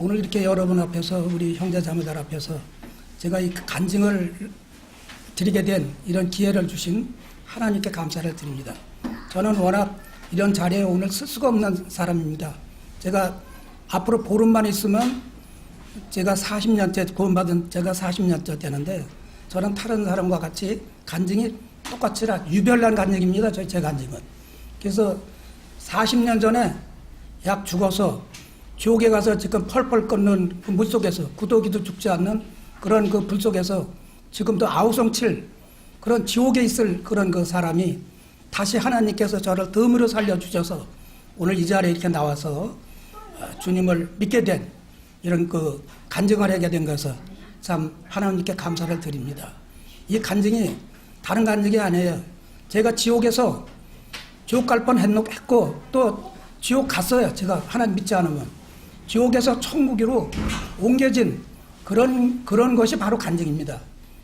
오늘 이렇게 여러분 앞에서 우리 형제자매들 앞에서 제가 이 간증을 드리게 된 이런 기회를 주신 하나님께 감사를 드립니다. 저는 워낙 이런 자리에 오늘 쓸 수가 없는 사람입니다. 제가 앞으로 보름만 있으면 제가 40년째 구원받은 제가 40년째 되는데 저는 다른 사람과 같이 간증이 똑같이라 유별난 간증입니다. 제 간증은. 그래서 40년 전에 약 죽어서 지옥에 가서 지금 펄펄 끓는 그 물속에서 구더기도 죽지 않는 그런 그 불 속에서 지금도 아우성칠 그런 지옥에 있을 그런 그 사람이 다시 하나님께서 저를 덤으로 살려주셔서 오늘 이 자리에 이렇게 나와서 주님을 믿게 된 이런 그 간증을 하게 된 것을 참 하나님께 감사를 드립니다. 이 간증이 다른 간증이 아니에요. 제가 지옥에서 지옥 갈 뻔했고 또 지옥 갔어요. 제가 하나님 믿지 않으면 지옥에서 천국으로 옮겨진 그런 것이 바로 간증입니다.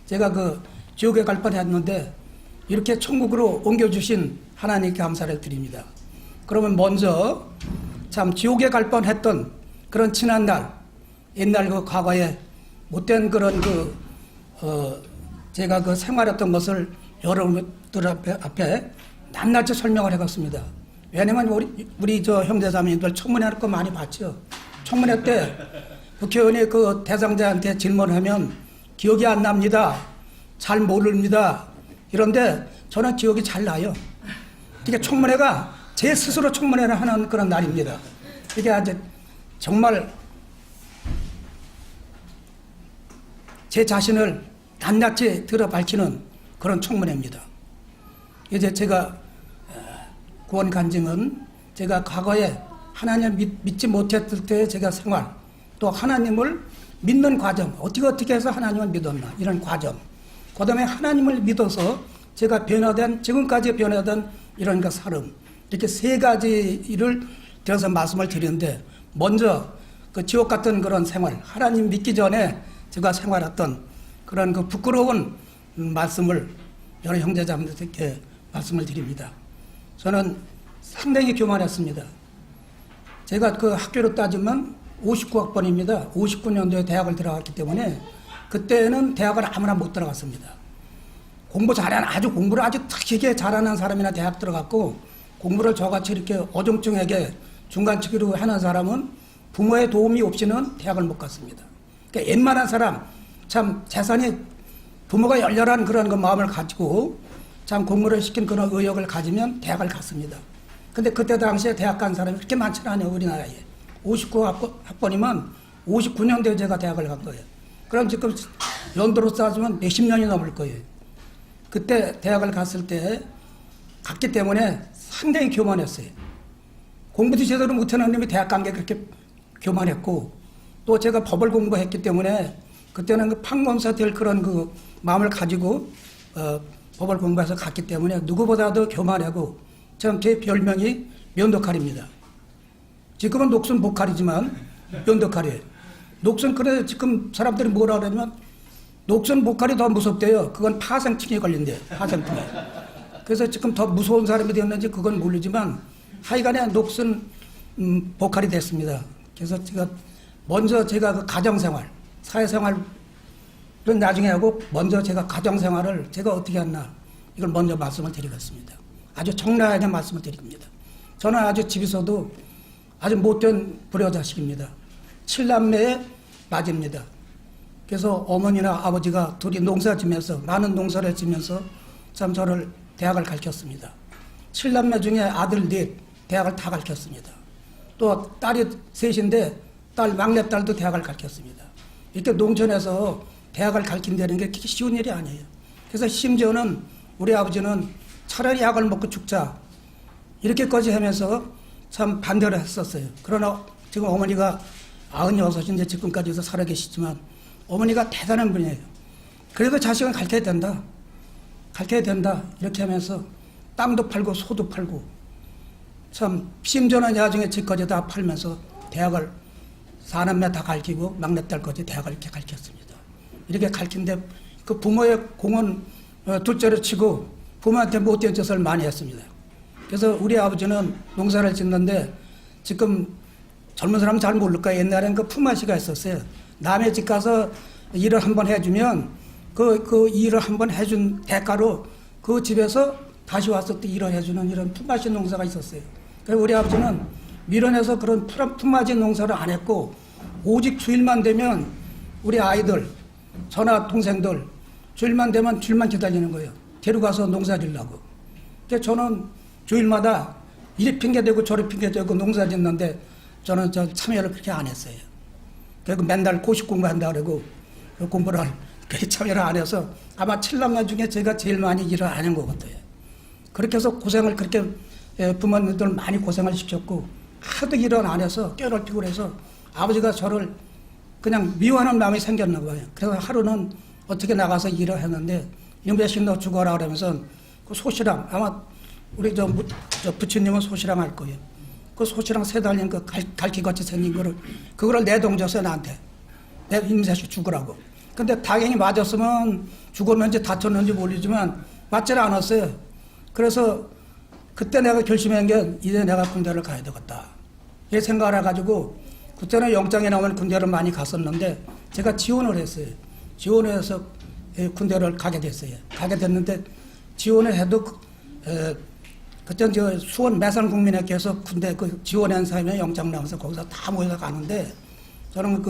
제가 그 지옥에 갈 뻔했는데 이렇게 천국으로 옮겨주신 하나님께 감사를 드립니다. 그러면 먼저 참 지옥에 갈 뻔했던 그런 지난날 옛날 그 과거에 못된 그런 제가 그 생활했던 것을 여러분들 앞에 낱낱이 설명을 해봤습니다. 왜냐면 우리 저 형제자매님들 청문회 할 거 많이 봤죠. 청문회 때 국회의원이 그 대상자한테 질문하면 기억이 안 납니다. 잘 모릅니다. 이런데 저는 기억이 잘 나요. 그러니까 청문회가 제 스스로 청문회를 하는 그런 날입니다. 이게 아주 정말 제 자신을 낱낱이 들어 밝히는 그런 청문회입니다. 이제 제가 구원 간증은 제가 과거에 하나님을 믿지 못했을 때 제가 생활 또 하나님을 믿는 과정 어떻게 해서 하나님을 믿었나 이런 과정 그 다음에 하나님을 믿어서 제가 변화된 지금까지 변화된 이런 그 삶 이렇게 세 가지를 들어서 말씀을 드리는데 먼저 그 지옥 같은 그런 생활 하나님 믿기 전에 제가 생활했던 그런 그 부끄러운 말씀을 여러 형제자매들께 말씀을 드립니다. 저는 상당히 교만했습니다. 제가 그 학교로 따지면 59학번입니다. 59년도에 대학을 들어갔기 때문에 그때는 대학을 아무나 못 들어갔습니다. 공부를 아주 특이하게 잘하는 사람이나 대학 들어갔고 공부를 저같이 이렇게 어중쩡하게 중간치기로 하는 사람은 부모의 도움이 없이는 대학을 못 갔습니다. 그러니까 웬만한 사람 참 재산이 부모가 열렬한 그런 그 마음을 가지고 참 공부를 시킨 그런 의욕을 가지면 대학을 갔습니다. 근데 그때 당시에 대학 간 사람이 그렇게 많지는 않아요. 우리나라에. 59학번이면 59년도에 제가 대학을 간 거예요. 그럼 지금 연도로 따지면 몇십 년이 넘을 거예요. 그때 대학을 갔을 때 갔기 때문에 상당히 교만했어요. 공부도 제대로 못하는 놈이 대학 간 게 그렇게 교만했고 또 제가 법을 공부했기 때문에 그때는 그 판검사 될 그런 그 마음을 가지고 법을 공부해서 갔기 때문에 누구보다도 교만하고 참 제 별명이 면도칼입니다. 지금은 녹슨 보칼이지만 면도칼이에요. 녹슨 그래 지금 사람들이 뭐라 그러냐면 녹슨 보칼이 더 무섭대요. 그건 파생증에 걸린대요. 파생증에. 그래서 지금 더 무서운 사람이 되었는지 그건 모르지만 하여간에 녹슨 보칼이 됐습니다. 그래서 제가 먼저 제가 그 가정생활, 사회생활은 나중에 하고 먼저 제가 가정생활을 제가 어떻게 했나 이걸 먼저 말씀을 드리겠습니다. 아주 적나라하게 말씀을 드립니다. 저는 아주 집에서도 아주 못된 불효자식입니다. 7남매의 맞입니다. 그래서 어머니나 아버지가 둘이 농사 지면서 많은 농사를 지면서 참 저를 대학을 가르쳤습니다. 7남매 중에 아들 넷 대학을 다 가르쳤습니다. 또 딸이 셋인데 막내딸도 대학을 가르쳤습니다. 이렇게 농촌에서 대학을 가르친다는 게 그렇게 쉬운 일이 아니에요. 그래서 심지어는 우리 아버지는 차라리 약을 먹고 죽자 이렇게까지 하면서 참 반대를 했었어요. 그러나 지금 어머니가 96인데 지금까지 살아계시지만 어머니가 대단한 분이에요. 그래도 자식은 가르쳐야 된다. 가르쳐야 된다. 이렇게 하면서 땅도 팔고 소도 팔고 참 심지어는 나중에 집까지 다 팔면서 대학을 4남매 다 가르치고 막내딸까지 대학을 이렇게 가르쳤습니다. 이렇게 가르친데 그 부모의 공은 둘째로 치고 부모한테 못된 짓을 많이 했습니다. 그래서 우리 아버지는 농사를 짓는데 지금 젊은 사람은 잘 모를 거야. 옛날에는 그 품앗이가 있었어요. 남의 집 가서 일을 한번 해주면 그 일을 한번 해준 대가로 그 집에서 다시 와서 또 일을 해주는 이런 품앗이 농사가 있었어요. 그래서 우리 아버지는 밀원에서 그런 품앗이 농사를 안 했고 오직 주일만 되면 우리 아이들, 저나 동생들 주일만 되면 주일만 기다리는 거예요. 데려가서 농사 지려고. 그래서 저는 주일마다 이리 핑계대고 저리 핑계대고 농사 짓는데 저는 참여를 그렇게 안 했어요. 그리고 맨날 고시 공부한다 그러고 그 공부를 그렇게 참여를 안 해서 아마 7남매 중에 제가 제일 많이 일을 안 한 것 같아요. 그렇게 해서 고생을 그렇게 부모님들 많이 고생을 시켰고 하도 일을 안 해서 깨어넓히고 그래서 아버지가 저를 그냥 미워하는 마음이 생겼나 봐요. 그래서 하루는 어떻게 나가서 일을 했는데 몇씩 너 죽어라 그러면서 그 소시랑 아마 우리 저 부처님은 소시랑 할 거예요. 그 소시랑 세 달린 그 갈기같이 생긴 그거를 내동져서 나한테 내 임세시 죽으라고. 근데 당연히 맞았으면 죽었는지 다쳤는지 모르지만 맞지를 않았어요. 그래서 그때 내가 결심한 게 이제 내가 군대를 가야 되겠다. 이 생각을 해가지고 그때는 영장에 나오면 군대를 많이 갔었는데 제가 지원을 했어요. 지원을 해서 군대를 가게 됐어요. 가게 됐는데 지원을 해도 그때 저 수원 매산국민회께서 군대 그 지원한 사람이 영장 나와서 거기서 다 모여서 가는데 저는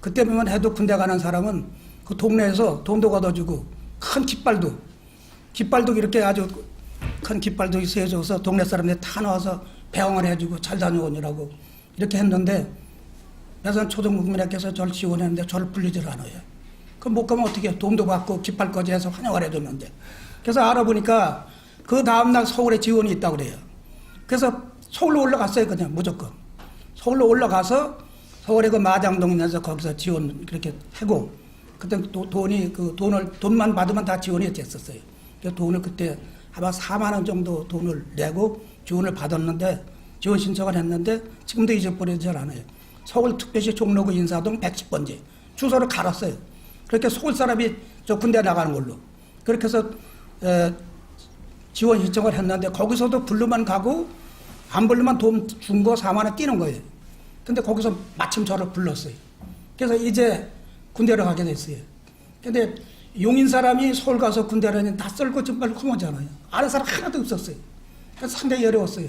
그때만 해도 군대 가는 사람은 그 동네에서 돈도 걷어주고 큰 깃발도 이렇게 아주 큰 깃발도 세워줘서 동네 사람들이 다 나와서 배웅을 해주고 잘 다녀오느라고 이렇게 했는데 매산 초등국민회께서 저를 지원했는데 저를 불리질 않아요. 그럼 못 가면 어떻게 해? 돈도 받고 깃발까지 해서 환영을 해줬는데. 그래서 알아보니까 그 다음날 서울에 지원이 있다고 그래요. 그래서 서울로 올라갔어요. 그냥 무조건. 서울로 올라가서 서울에 그 마장동에서 거기서 지원 그렇게 하고 그때 돈만 받으면 다 지원이 됐었어요. 그래서 돈을 그때 아마 4만 원 정도 돈을 내고 지원을 받았는데 지원 신청을 했는데 지금도 잊어버리지 않아요. 서울특별시 종로구 인사동 110번지 주소를 갈았어요. 그렇게 서울 사람이 저 군대 나가는 걸로 그렇게 해서 지원 신청을 했는데 거기서도 불르면 가고 안 불르면 돈 준 거 4만 원 띄는 거예요. 근데 거기서 마침 저를 불렀어요. 그래서 이제 군대를 가게 됐어요. 근데 용인 사람이 서울 가서 군대를 낯설고 정말 험하잖아요. 아는 사람 하나도 없었어요. 그래서 상당히 어려웠어요.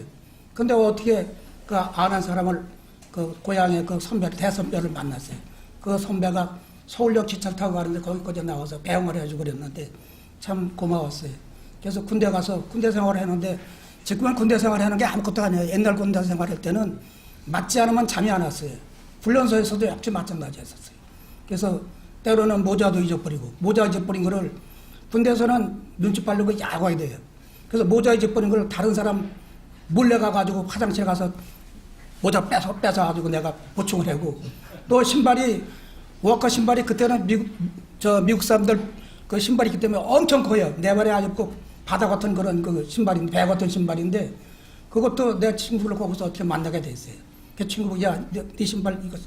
근데 어떻게 그 아는 사람을 그 고향의 그 선배, 대선배를 만났어요. 그 선배가 서울역 기차 타고 가는데 거기까지 나와서 배웅을 해주고 그랬는데 참 고마웠어요. 그래서 군대 가서 군대 생활을 했는데 지금은 군대 생활을 하는 게 아무것도 아니에요. 옛날 군대 생활할 때는 맞지 않으면 잠이 안 왔어요. 훈련소에서도 역시 마찬가지 했었어요. 그래서 때로는 모자도 잊어버리고 모자 잊어버린 거를 군대에서는 눈치 빠르고 야구해야 돼요. 그래서 모자 잊어버린 걸 다른 사람 몰래 가가지고 화장실 가서 모자 뺏어가지고 내가 보충을 하고 또 신발이 워커 신발이 그때는 미국 사람들 그 신발이기 때문에 엄청 커요. 내 발에 아주 꼭 바다 같은 그런 그 신발인데 배 같은 신발인데 그것도 내 친구를 거기서 어떻게 만나게 됐어요. 그 친구가 야, 네 신발 이거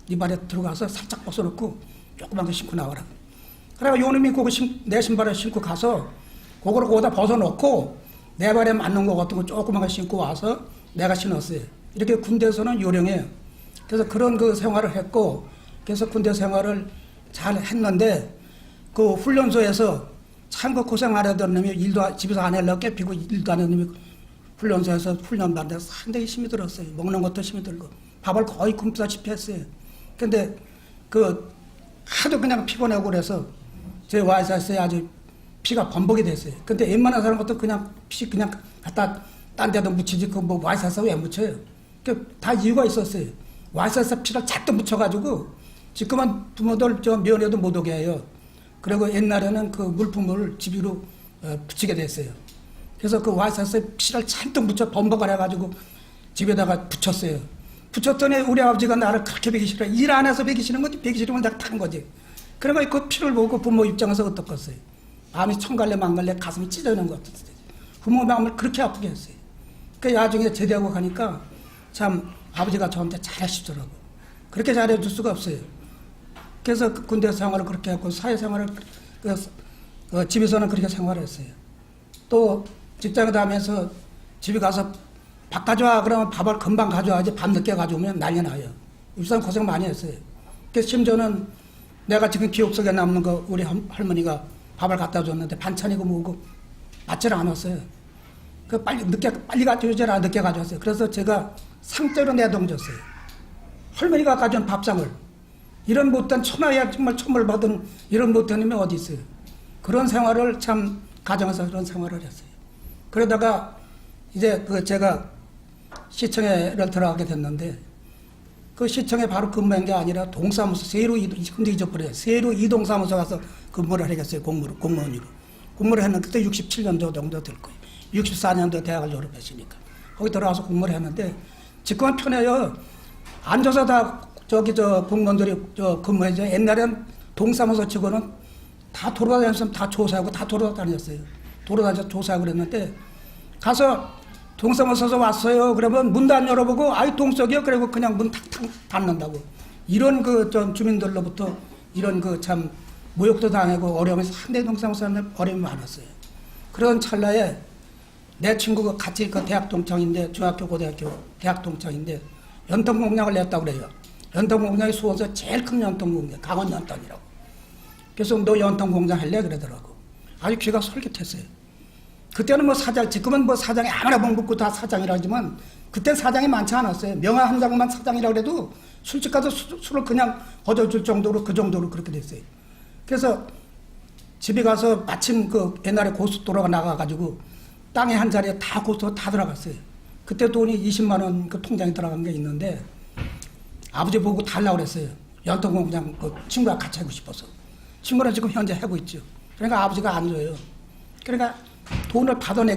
네 발에 들어가서 살짝 벗어놓고 조그만 거 신고 나와라. 그래가 요놈이 그거 내 신발을 신고 가서 그거를 거기다 벗어놓고 내 발에 맞는 거 같은 거 조그만 거 신고 와서 내가 신었어요. 이렇게 군대에서는 요령해요. 그래서 그런 그 생활을 했고 그래서 군대 생활을 잘 했는데 그 훈련소에서 참 그 고생 안 하던 놈이 일도 집에서 안 하려고 깨피고 일도 안 하는 놈이 훈련소에서 훈련받는데 상당히 힘이 들었어요. 먹는 것도 힘이 들고 밥을 거의 굶다시피 했어요. 근데 그 하도 그냥 피곤하고 그래서 제 와이사스에 아주 피가 범벅이 됐어요. 근데 웬만한 사람 것도 그냥 피 그냥 갖다 딴 데도 묻히지 그 뭐 와이사스 왜 묻혀요? 그 다 이유가 있었어요. 와이사스 피를 잔뜩 묻혀가지고 지금은 부모들 저 면회도 못 오게 해요. 그리고 옛날에는 그 물품을 집으로 붙이게 됐어요. 그래서 그 와이사스에 피를 잔뜩 묻혀 범벅을 해가지고 집에다가 붙였어요. 붙였더니 우리 아버지가 나를 그렇게 배기 싫어. 일 안 해서 배기 싫은 거지. 배기 싫으면 내가 탄 거지. 그러면 그 피를 보고 부모 입장에서 어떻겠어요. 마음이 천갈래 만갈래 가슴이 찢어지는 것 같았어요. 부모 마음을 그렇게 아프게 했어요. 그 나중에 제대하고 가니까 참 아버지가 저한테 잘하시더라고. 그렇게 잘해줄 수가 없어요. 그래서 그 군대 생활을 그렇게 했고 사회생활을 집에서는 그렇게 생활했어요. 또 직장에 다니면서 집에 가서 밥 가져와 그러면 밥을 금방 가져와야지 밤 늦게 가져오면 난리 나요. 일단 고생 많이 했어요. 그래서 심지어는 내가 지금 기억 속에 남는 거 우리 할머니가 밥을 갖다 줬는데 반찬이고 뭐고 맞지를 않았어요. 그 빨리 가져오잖아. 늦게 가져왔어요. 그래서 제가 상대로 내던졌어요. 할머니가 가져온 밥상을. 이런 못된 천하야 정말 천벌 받은 이런 못된 놈이 어디 있어요. 그런 생활을 참 가정에서 그런 생활을 했어요. 그러다가 이제 그 제가 시청에를 들어가게 됐는데 그 시청에 바로 근무한 게 아니라 동사무소 세로 이동, 근데 잊어버려요. 세로 이동사무소 가서 근무를 하겠어요. 공무원으로. 근무를 했는데 그때 67년도 정도 될 거예요. 64년도 대학을 졸업했으니까. 거기 들어가서 근무를 했는데 직권 편해요. 앉아서 다 공무원들이 근무해죠. 옛날엔 동사무소 직원은 다 돌아다녔으면 다 조사하고 다 돌아다녔어요. 돌아다녀서 조사하고 그랬는데 가서 동사무소에서 왔어요. 그러면 문도 안 열어보고 아이 동석이요. 그리고 그냥 문 탁탁 닫는다고. 이런 주민들로부터 이런 참 모욕도 당하고 어려움이 상당히 동사무소에 어려움이 많았어요. 그런 찰나에 내 친구가 같이 대학 동창인데 중학교 고등학교 대학 동창인데 연통공장을 냈다고 그래요. 연통공장이 수원에서 제일 큰 연통공장 강원연탄이라고. 그래서 너 연통공장 할래? 그러더라고. 아주 귀가 솔깃했어요. 그때는 지금은 사장이 아무나 봉붙고 다 사장이라 하지만 그때 사장이 많지 않았어요. 명함 한 장만 사장이라고 해도 술집 가서 술을 그냥 얻어줄 정도로 그 정도로 그렇게 됐어요. 그래서 집에 가서 마침 옛날에 고속도로가 나가가지고 땅에 한 자리에 다 고속도로 다 들어갔어요. 그때 돈이 20만 원 통장에 들어간 게 있는데 아버지 보고 달라고 그랬어요. 연통공장 친구랑 같이 하고 싶어서. 친구는 지금 현재 하고 있죠. 그러니까 아버지가 안 줘요. 그러니까 돈을 받아내야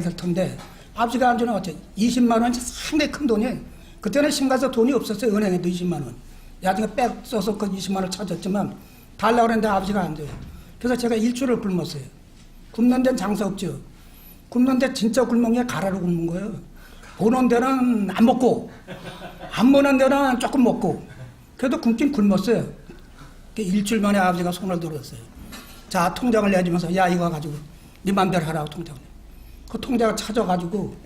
될 텐데 아버지가 안 주는 어째 20만 원이 상당히 큰 돈이에요. 그때는 신가서 돈이 없었어요. 은행에도 20만 원. 나중에 써서 그 20만 원을 찾았지만 달라고 그랬는데 아버지가 안 줘요. 그래서 제가 일주일을 굶었어요. 굶는 데는 장사 없죠. 굶는 데 진짜 굶는 게 가라로 굶는 거예요. 보는 데는 안 먹고 안 보는 데는 조금 먹고 그래도 굶긴 굶었어요. 일주일 만에 아버지가 손을 들었어요. 자, 통장을 내주면서 야 이거 가지고 네 맘대로 하라고 통장을. 그 통장을 찾아가지고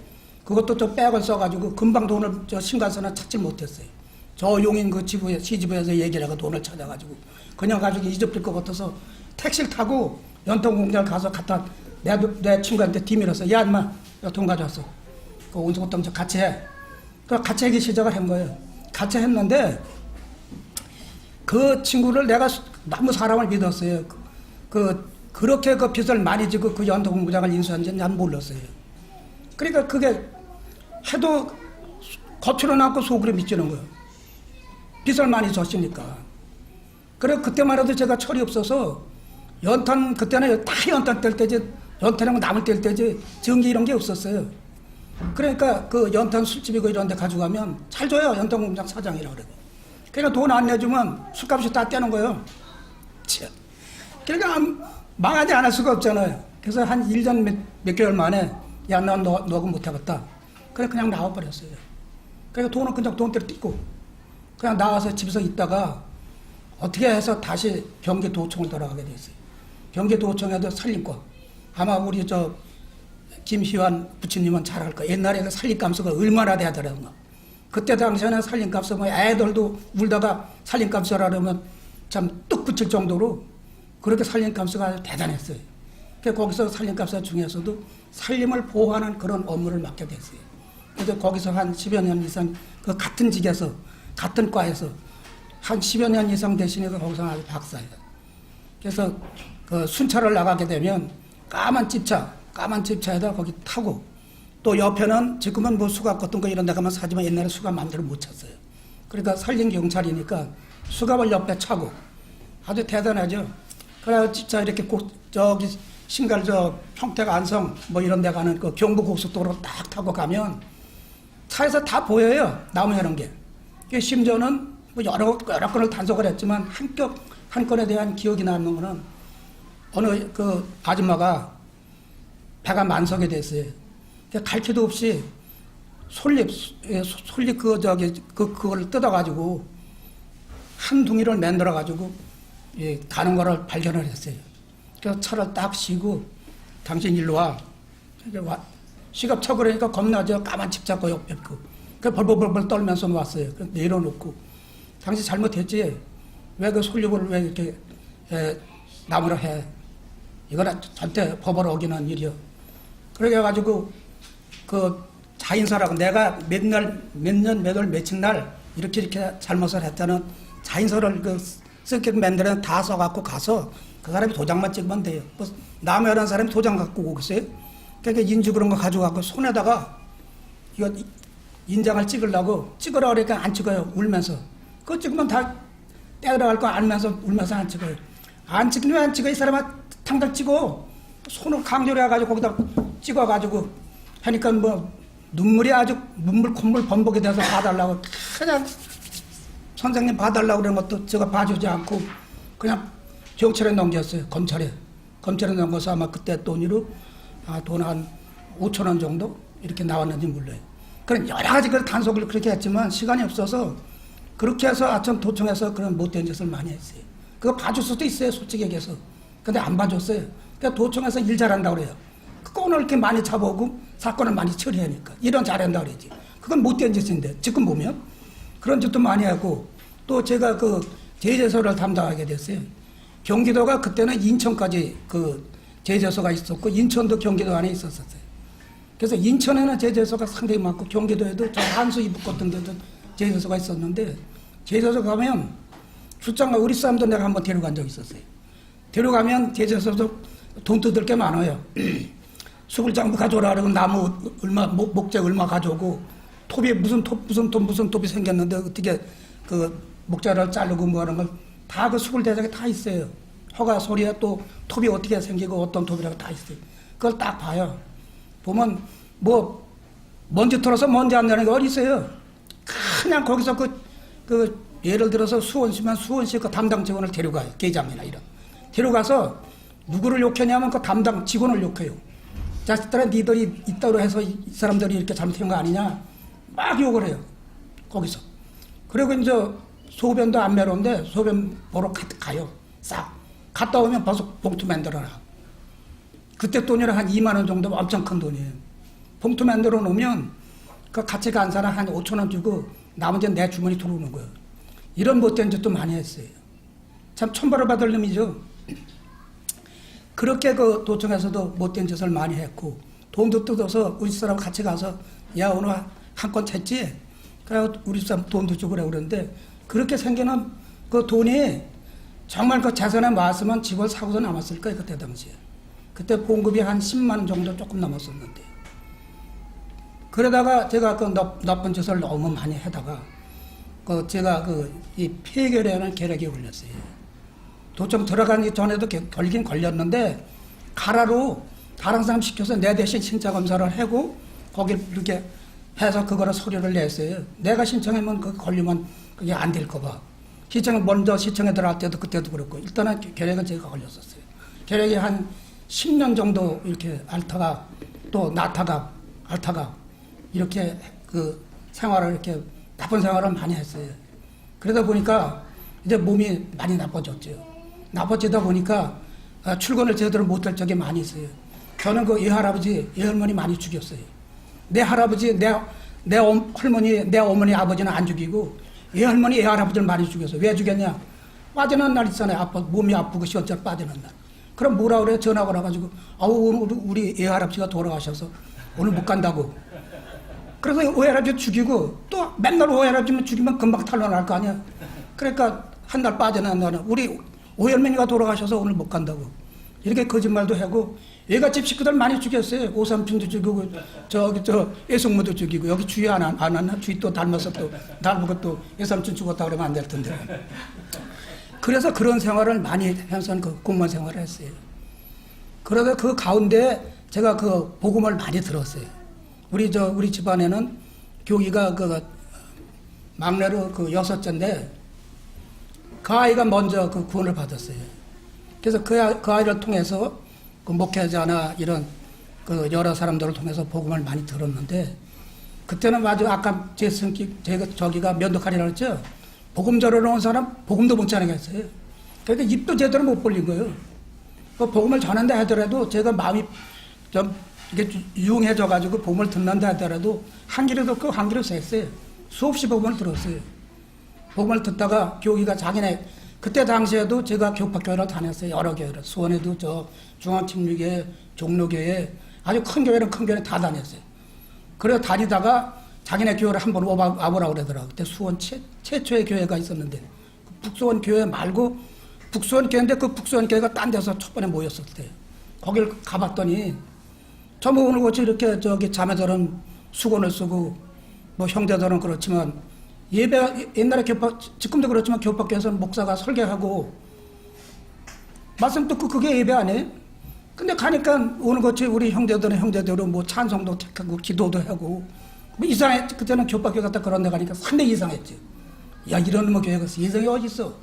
그것도 백을 써가지고 금방 돈을 신간서나 찾지 못했어요. 저 용인 시지부에서 얘기를 하고 돈을 찾아가지고 그냥 가지고 잊어버릴 것 같아서 택시를 타고 연통공장을 가서 갖다 내 친구한테 뒤밀어서 야 인마 돈 가져왔어. 그 온수고통 같이 해. 그 같이 하기 시작을 한 거예요. 같이 했는데 그 친구를 내가 너무 사람을 믿었어요. 그렇게 빚을 많이 지고 연통공장을 인수한지는 난 몰랐어요. 그러니까 그게 해도 겉으로 나고 속으로 미치는 거예요. 빚을 많이 졌으니까. 그래 그때만 해도 제가 철이 없어서 연탄 그때는 다 연탄 뗄 때지 연탄하고 나물 뗄 때지 전기 이런 게 없었어요. 그러니까 연탄 술집이고 이런 데 가져가면 잘 줘요. 연탄공장 사장이라고 그래요. 그러니까 돈 안 내주면 술값이 다 떼는 거예요. 그러니까 망하지 않을 수가 없잖아요. 그래서 한 1년 몇 개월 만에 야, 난 너하고 못하겠다. 그래 그냥 나와버렸어요. 그러니까 돈은 그냥 돈대로 띠고 그냥 나와서 집에서 있다가 어떻게 해서 다시 경기도청을 돌아가게 됐어요. 경기도청에도 살림과 아마 우리 김희환 부처님은 잘 알 거예요. 옛날에 그 살림감수가 얼마나 되더라고요. 그때 당시에는 살림값을 애들도 울다가 살림값을 하려면 참 뚝 붙일 정도로 그렇게 살림값을 대단했어요. 그래서 거기서 살림값 중에서도 살림을 보호하는 그런 업무를 맡게 됐어요. 그래서 거기서 한 10여 년 이상 같은 직에서 같은 과에서 한 10여 년 이상 되시니까 거기서 아주 박사예요. 그래서 순찰을 나가게 되면 까만 집차에다 거기 타고 또 옆에는 지금은 수갑 같은 거 이런 데 가면 사지만 옛날에 수갑 마음대로 못 찼어요. 그러니까 살림 경찰이니까 수갑을 옆에 차고 아주 대단하죠. 그래서 집차 이렇게 신갈 평택 안성 이런 데 가는 경부 고속도로 딱 타고 가면 차에서 다 보여요. 나무 이런 게. 심지어는 여러 건을 단속을 했지만 한 건에 대한 기억이 남는 거는 어느 아줌마가 배가 만석이 됐어요. 갈 길도 없이 솔잎 그걸 뜯어가지고 한 둥이를 만들어가지고 가는 거를 발견을 했어요. 그래서 차를 딱 쉬고 당신 일로 와. 시갑 쳐 그러니까 겁나죠. 까만 집 잡고 옆에 그 벌벌벌벌 떨면서 왔어요. 내려놓고 당신 잘못했지. 왜 그 솔잎을 왜 이렇게 나무로 해. 이거는 절대 법으로 어기는 일이요. 그래가지고 그 자인서라고 내가 몇 년, 몇 월, 며칠 날 이렇게 잘못을 했다는 자인서를 쓰게 만들어 다 써갖고 가서 그 사람이 도장만 찍으면 돼요. 뭐 남의 하는 사람이 도장 갖고 오겠어요? 그러니까 인주 그런 거 가져가고 손에다가 이거 인장을 찍으려고 찍으라 그러니까 안 찍어요. 울면서. 그거 찍으면 다 떼들어갈 거 알면서 울면서 안 찍어요. 안 찍으면 안 찍어. 이 사람아 당장 찍어. 손을 강조를 해가지고 거기다 찍어가지고 하니까 뭐 눈물이 아주 눈물 콧물 범벅이 돼서 봐달라고 그냥 선생님 봐달라고 그런 것도 제가 봐주지 않고 그냥 경찰에 넘겼어요. 검찰에 넘겨서 아마 그때 돈으로 돈 한 5천 원 정도 이렇게 나왔는지 몰라요. 그런 여러 가지 그 단속을 그렇게 했지만 시간이 없어서 그렇게 해서 하여튼 도청에서 그런 못된 짓을 많이 했어요. 그거 봐줄 수도 있어요. 솔직히 얘기해서. 근데 안 봐줬어요. 그러니까 도청에서 일 잘한다고 그래요. 건을 이렇게 많이 잡아오고 사건을 많이 처리하니까 이런 잘한다고 그러지. 그건 못된 짓인데 지금 보면 그런 짓도 많이 하고 또 제가 그 제재소를 담당하게 됐어요. 경기도가 그때는 인천까지 그 제재소가 있었고 인천도 경기도 안에 있었어요. 그래서 인천에는 제재소가 상당히 많고 경기도에도 저 한수 이북 같은 데도 제재소가 있었는데 제재소 가면 출장 우리 사람도 내가 한번 데려간 적이 있었어요. 데려가면 제재소도 돈 뜯을 게 많아요. 수굴장부 가져오라 그러고 나무 얼마 목재 얼마 가져오고 톱이 무슨 톱이 생겼는데 어떻게 그 목재를 자르고 뭐 하는 걸 다 그 수굴 대장에 다 있어요. 허가 소리에 또 톱이 어떻게 생기고 어떤 톱이라고 다 있어요. 그걸 딱 봐요. 보면 뭐 먼지 털어서 먼지 안 나는 게 어디 있어요. 그냥 거기서 그 예를 들어서 수원시면 수원시 그 담당 직원을 데려가요. 계장이나 이런 데려가서 누구를 욕하냐면 그 담당 직원을 욕해요. 자식들아 니들이 있다고 해서 이 사람들이 이렇게 잘못한 거 아니냐 막 욕을 해요. 거기서. 그리고 이제 소변도 안 매로운데 소변 보러 가요. 싹. 갔다 오면 벌써 봉투 만들어라. 그때 돈이라 한 2만 원 정도 엄청 큰 돈이에요. 봉투 만들어 놓으면 그 같이 간 사람 한 5천 원 주고 나머지는 내 주머니 들어오는 거예요. 이런 못된 짓도 많이 했어요. 참 천벌을 받을 놈이죠. 그렇게 그 도청에서도 못된 짓을 많이 했고 돈도 뜯어서 우리 사람 같이 가서 야 오늘 한 건 챘지? 그래서 우리 사람 돈도 주고 그러는데 그렇게 생기는 그 돈이 정말 그 재산에 모았으면 집을 사고서 남았을 거예요. 그때 당시에. 그때 봉급이 한 10만 원 정도 조금 넘었었는데 그러다가 제가 그 나쁜 짓을 너무 많이 하다가 그 제가 이 폐결에는 계략이 걸렸어요. 도청 들어가기 전에도 걸긴 걸렸는데 가라로 다른 사람 시켜서 내 대신 신차 검사를 하고 거길 이렇게 해서 그거를 서류를 냈어요. 내가 신청하면 그 걸리면 그게 안 될까 봐. 먼저 시청에 들어갈 때도 그때도 그렇고 일단은 계략은 제가 걸렸었어요. 계략이 한 10년 정도 이렇게 앓다가 또 나타가 앓다가 이렇게 그 생활을 이렇게 나쁜 생활을 많이 했어요. 그러다 보니까 이제 몸이 많이 나빠졌죠. 나빠지다 보니까 출근을 제대로 못할 적이 많이 있어요. 저는 그 외할아버지, 외할머니 많이 죽였어요. 내 할아버지, 내 할머니, 내 어머니, 아버지는 안 죽이고 외할머니, 외할아버지를 많이 죽였어요. 왜 죽였냐? 빠지는 날 있잖아요. 몸이 아프고 시원처럼 빠지는 날. 그럼 뭐라 그래요? 전화 걸어가지고 오늘 우리 외할아버지가 돌아가셔서 오늘 못 간다고. 그래서 외할아버지 죽이고 또 맨날 외할아버지만 죽이면 금방 탈로날 거 아니야. 그러니까 한 달 빠지는 날은 우리 외할머니가 돌아가셔서 오늘 못 간다고. 이렇게 거짓말도 하고 얘가 집 식구들 많이 죽였어요. 오삼촌도 죽이고 저 애숙모도 죽이고 여기 주위 안 왔나? 주위 또 닮아서 또 날 보고 또 애삼촌 죽었다 그러면 안 될 텐데. 그래서 그런 생활을 많이 해서 그 공무원 생활을 했어요. 그러다 그 가운데 제가 그 복음을 많이 들었어요. 우리 집안에는 교기가 그 막내로 그 6째인데 그 아이가 먼저 그 구원을 받았어요. 그래서 그 아이를 통해서 그 목회자나 이런 그 여러 사람들을 통해서 복음을 많이 들었는데 그때는 아주 아까 제가 저기가 면도칼이라고 했죠. 복음 전하러 사람 복음도 못 전하겠어요. 그러니까 입도 제대로 못 벌린 거예요. 그 복음을 전한다 하더라도 제가 마음이 좀 이게 유용해져가지고 복음을 듣는다 하더라도 한 길을 듣고 한 길을 샜어요. 수없이 복음을 들었어요. 복음을 듣다가 교기가 자기네 그때 당시에도 제가 교파교회를 다녔어요. 여러 교회를. 수원에도 저 중앙팀류교회, 종로교회 아주 큰 교회는 큰 교회는 다 다녔어요. 그래서 다니다가 자기네 교회를 한번 와보라고 그러더라고요. 그때 수원 최초의 교회가 있었는데 북수원 교회 말고 북수원 교회인데 그 북수원 교회가 딴 데서 초반에 모였을 때요. 거길 가봤더니 전부 오늘 같이 이렇게 저기 자매들은 수건을 쓰고 뭐 형제들은 그렇지만 예배 옛날에 교파 지금도 그렇지만 교파교회에서는 목사가 설교하고 말씀 듣고 그게 예배 아니에요? 근데 가니까 오늘 같이 우리 형제들은 형제대로 뭐 찬송도 택하고 기도도 하고 뭐 이상해. 그때는 교파교회 갔다 그런 데 가니까 상당히 이상했지. 야 이런 뭐 교회가 세상에 어디 있어?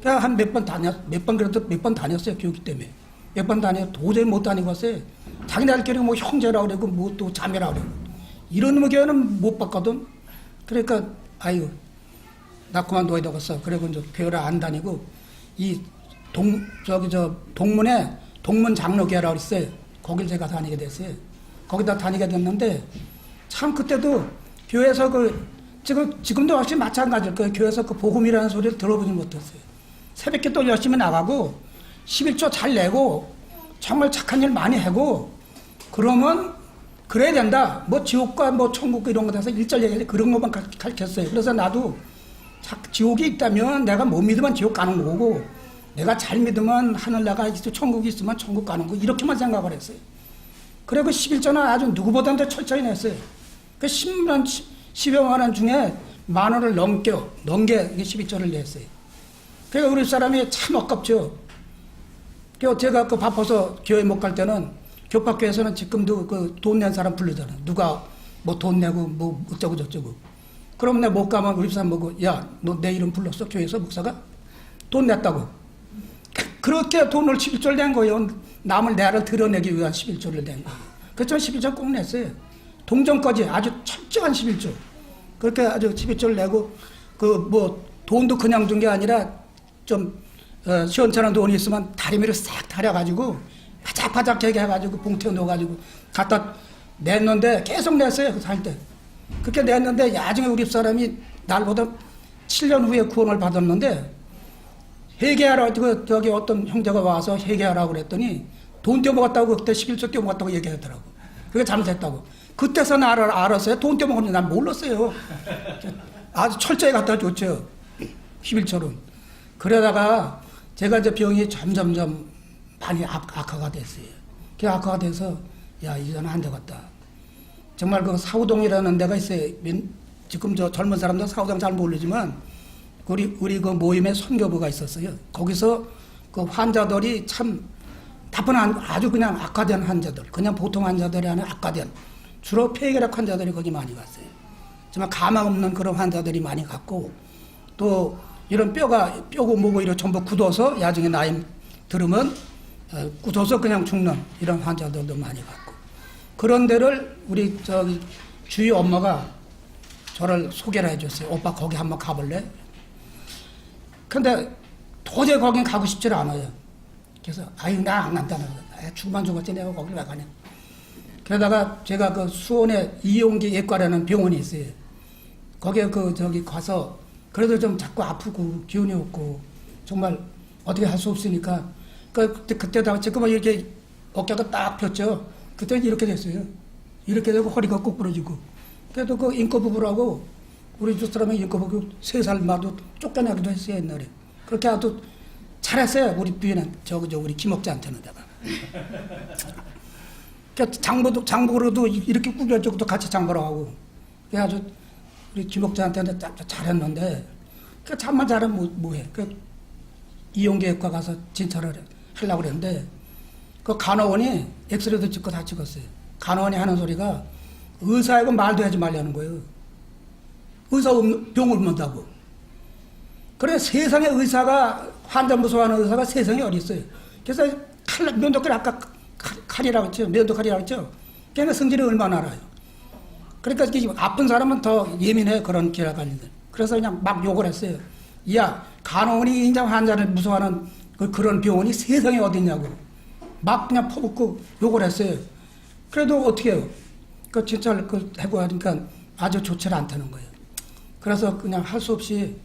그냥 한 몇 번 그래도 몇 번 다녔어요. 교육기 때문에 몇 번 다녀 도저히 못 다니고 왔어요. 자기네들끼리 뭐 형제라고 그러고 뭐 또 자매라고 그러고 이런 뭐 교회는 못 봤거든. 그러니까 아유 나 그만둬야 되겠어. 그리고 이제 교회를 안 다니고 이 동문에 동문 장로교회라고 있어요. 거길 제가 다니게 됐어요. 거기다 다니게 됐는데 참 그때도 교회에서 지금도 역시 마찬가지일 거예요. 교회에서 그 복음이라는 소리를 들어보지 못했어요. 새벽에 또 열심히 나가고 11조 잘 내고 정말 착한 일 많이 하고 그러면 그래야 된다. 뭐 지옥과 뭐 천국 이런 거 돼서 일절 얘기해 그런 것만 가르쳤어요. 그래서 나도 지옥이 있다면 내가 못 믿으면 지옥 가는 거고 내가 잘 믿으면 하늘 나가 천국이 있으면 천국 가는 거 이렇게만 생각을 했어요. 그리고 11조는 아주 누구보다도 철저히 냈어요. 그 10여만 원 중에 만 원을 넘게 11조를 냈어요. 그러니까 우리 사람이 참 아깝죠. 제가 그 바빠서 교회 못 갈 때는 교파교회에서는 지금도 그 돈 낸 사람 부르잖아요. 누가 뭐 돈 내고 뭐 어쩌고 저쩌고. 그럼 내가 못 가면 우리 사람 보고 야, 너 내 이름 불렀어? 교회에서 목사가? 돈 냈다고. 그렇게 돈을 11조를 낸 거예요. 남을 내를 드러내기 위한 11조를 낸 거예요. 그래서 11조 꼭 냈어요. 동전까지 아주 철저한 11조. 그렇게 아주 11조를 내고 그 뭐 돈도 그냥 준 게 아니라 좀 시원찮은 돈이 있으면 다리미를 싹 다려가지고 바짝바짝하게 해가지고 봉투에 넣어가지고 갖다 냈는데 계속 냈어요. 그 살 때. 그렇게 냈는데 나중에 우리 사람이 날보다 7년 후에 구원을 받았는데 회개하라. 저기 어떤 형제가 와서 회개하라고 그랬더니 돈 떼먹었다고 그때 11조 떼먹었다고 얘기하더라고. 그게 잘못했다고. 그때서 나를 알았어요. 돈 떼먹었는데 난 몰랐어요. 아주 철저히 갖다 줬죠. 11조는. 그러다가 제가 이제 병이 점점점 많이 악화가 됐어요. 그 악화가 돼서 야 이제는 안 되겠다. 정말 그 사우동이라는 데가 있어요. 지금 저 젊은 사람들 사우동 잘 모르지만 우리 그 모임에 선교부가 있었어요. 거기서 그 환자들이 참 나쁜 아주 그냥 악화된 환자들, 그냥 보통 환자들이 아니라 악화된 주로 폐결핵 환자들이 거기 많이 갔어요. 정말 가망 없는 그런 환자들이 많이 갔고 또 이런 뼈고 뭐고 이런 전부 굳어서 나중에 나이 들으면 굳어서 그냥 죽는 이런 환자들도 많이 갔고 그런 데를 우리 저기 주위 엄마가 저를 소개를 해줬어요. 오빠 거기 한번 가볼래? 근데 도저히 거긴 가고 싶지 않아요. 그래서 아유 나 안 간다는 거야. 죽만 죽었지 내가 거길 왜 가냐. 그러다가 제가 그 수원에 이용기 예과라는 병원이 있어요. 거기에 저기 가서 그래도 좀 자꾸 아프고 기운이 없고 정말 어떻게 할 수 없으니까 그때다가 지금은 이렇게 어깨가 딱 폈죠. 그때는 이렇게 됐어요. 이렇게 되고 허리가 꼭 부러지고. 그래도 그 인꺼부부라고 우리 두 사람의 인꺼부부 3살마도 쫓겨나기도 했어요 옛날에. 그렇게 아주 잘했어요 우리 부인은 우리 김옥자한테는 내가. 그러니까 장보로도 이렇게 꾸겨주고 또 같이 장보러 가고. 그래 아주 우리 김옥자한테는 잘했는데 그 잠만 잘하면 뭐해. 그 이용계획과 가서 진찰을 하려고 그랬는데 그 간호원이 엑스레이도 찍고 다 찍었어요. 간호원이 하는 소리가 의사하고 말도 하지 말라는 거예요. 의사 병 옮는다고. 그래 세상에 의사가 환자 무서워하는 의사가 세상에 어디 있어요. 그래서 면도칼 아까 칼이라고 했죠. 면도칼이라고 했죠. 걔네 성질이 얼마나 알아요. 그러니까 아픈 사람은 더 예민해 그런 기라 관리들. 그래서 그냥 막 욕을 했어요. 야 간호원이 인장 환자를 무서워하는 그런 병원이 세상에 어디 있냐고 막 그냥 퍼붓고 욕을 했어요. 그래도 어떻게 해요? 그 진짜 그 해고 하니까 아주 좋지를 않다는 거예요. 그래서 그냥 할 수 없이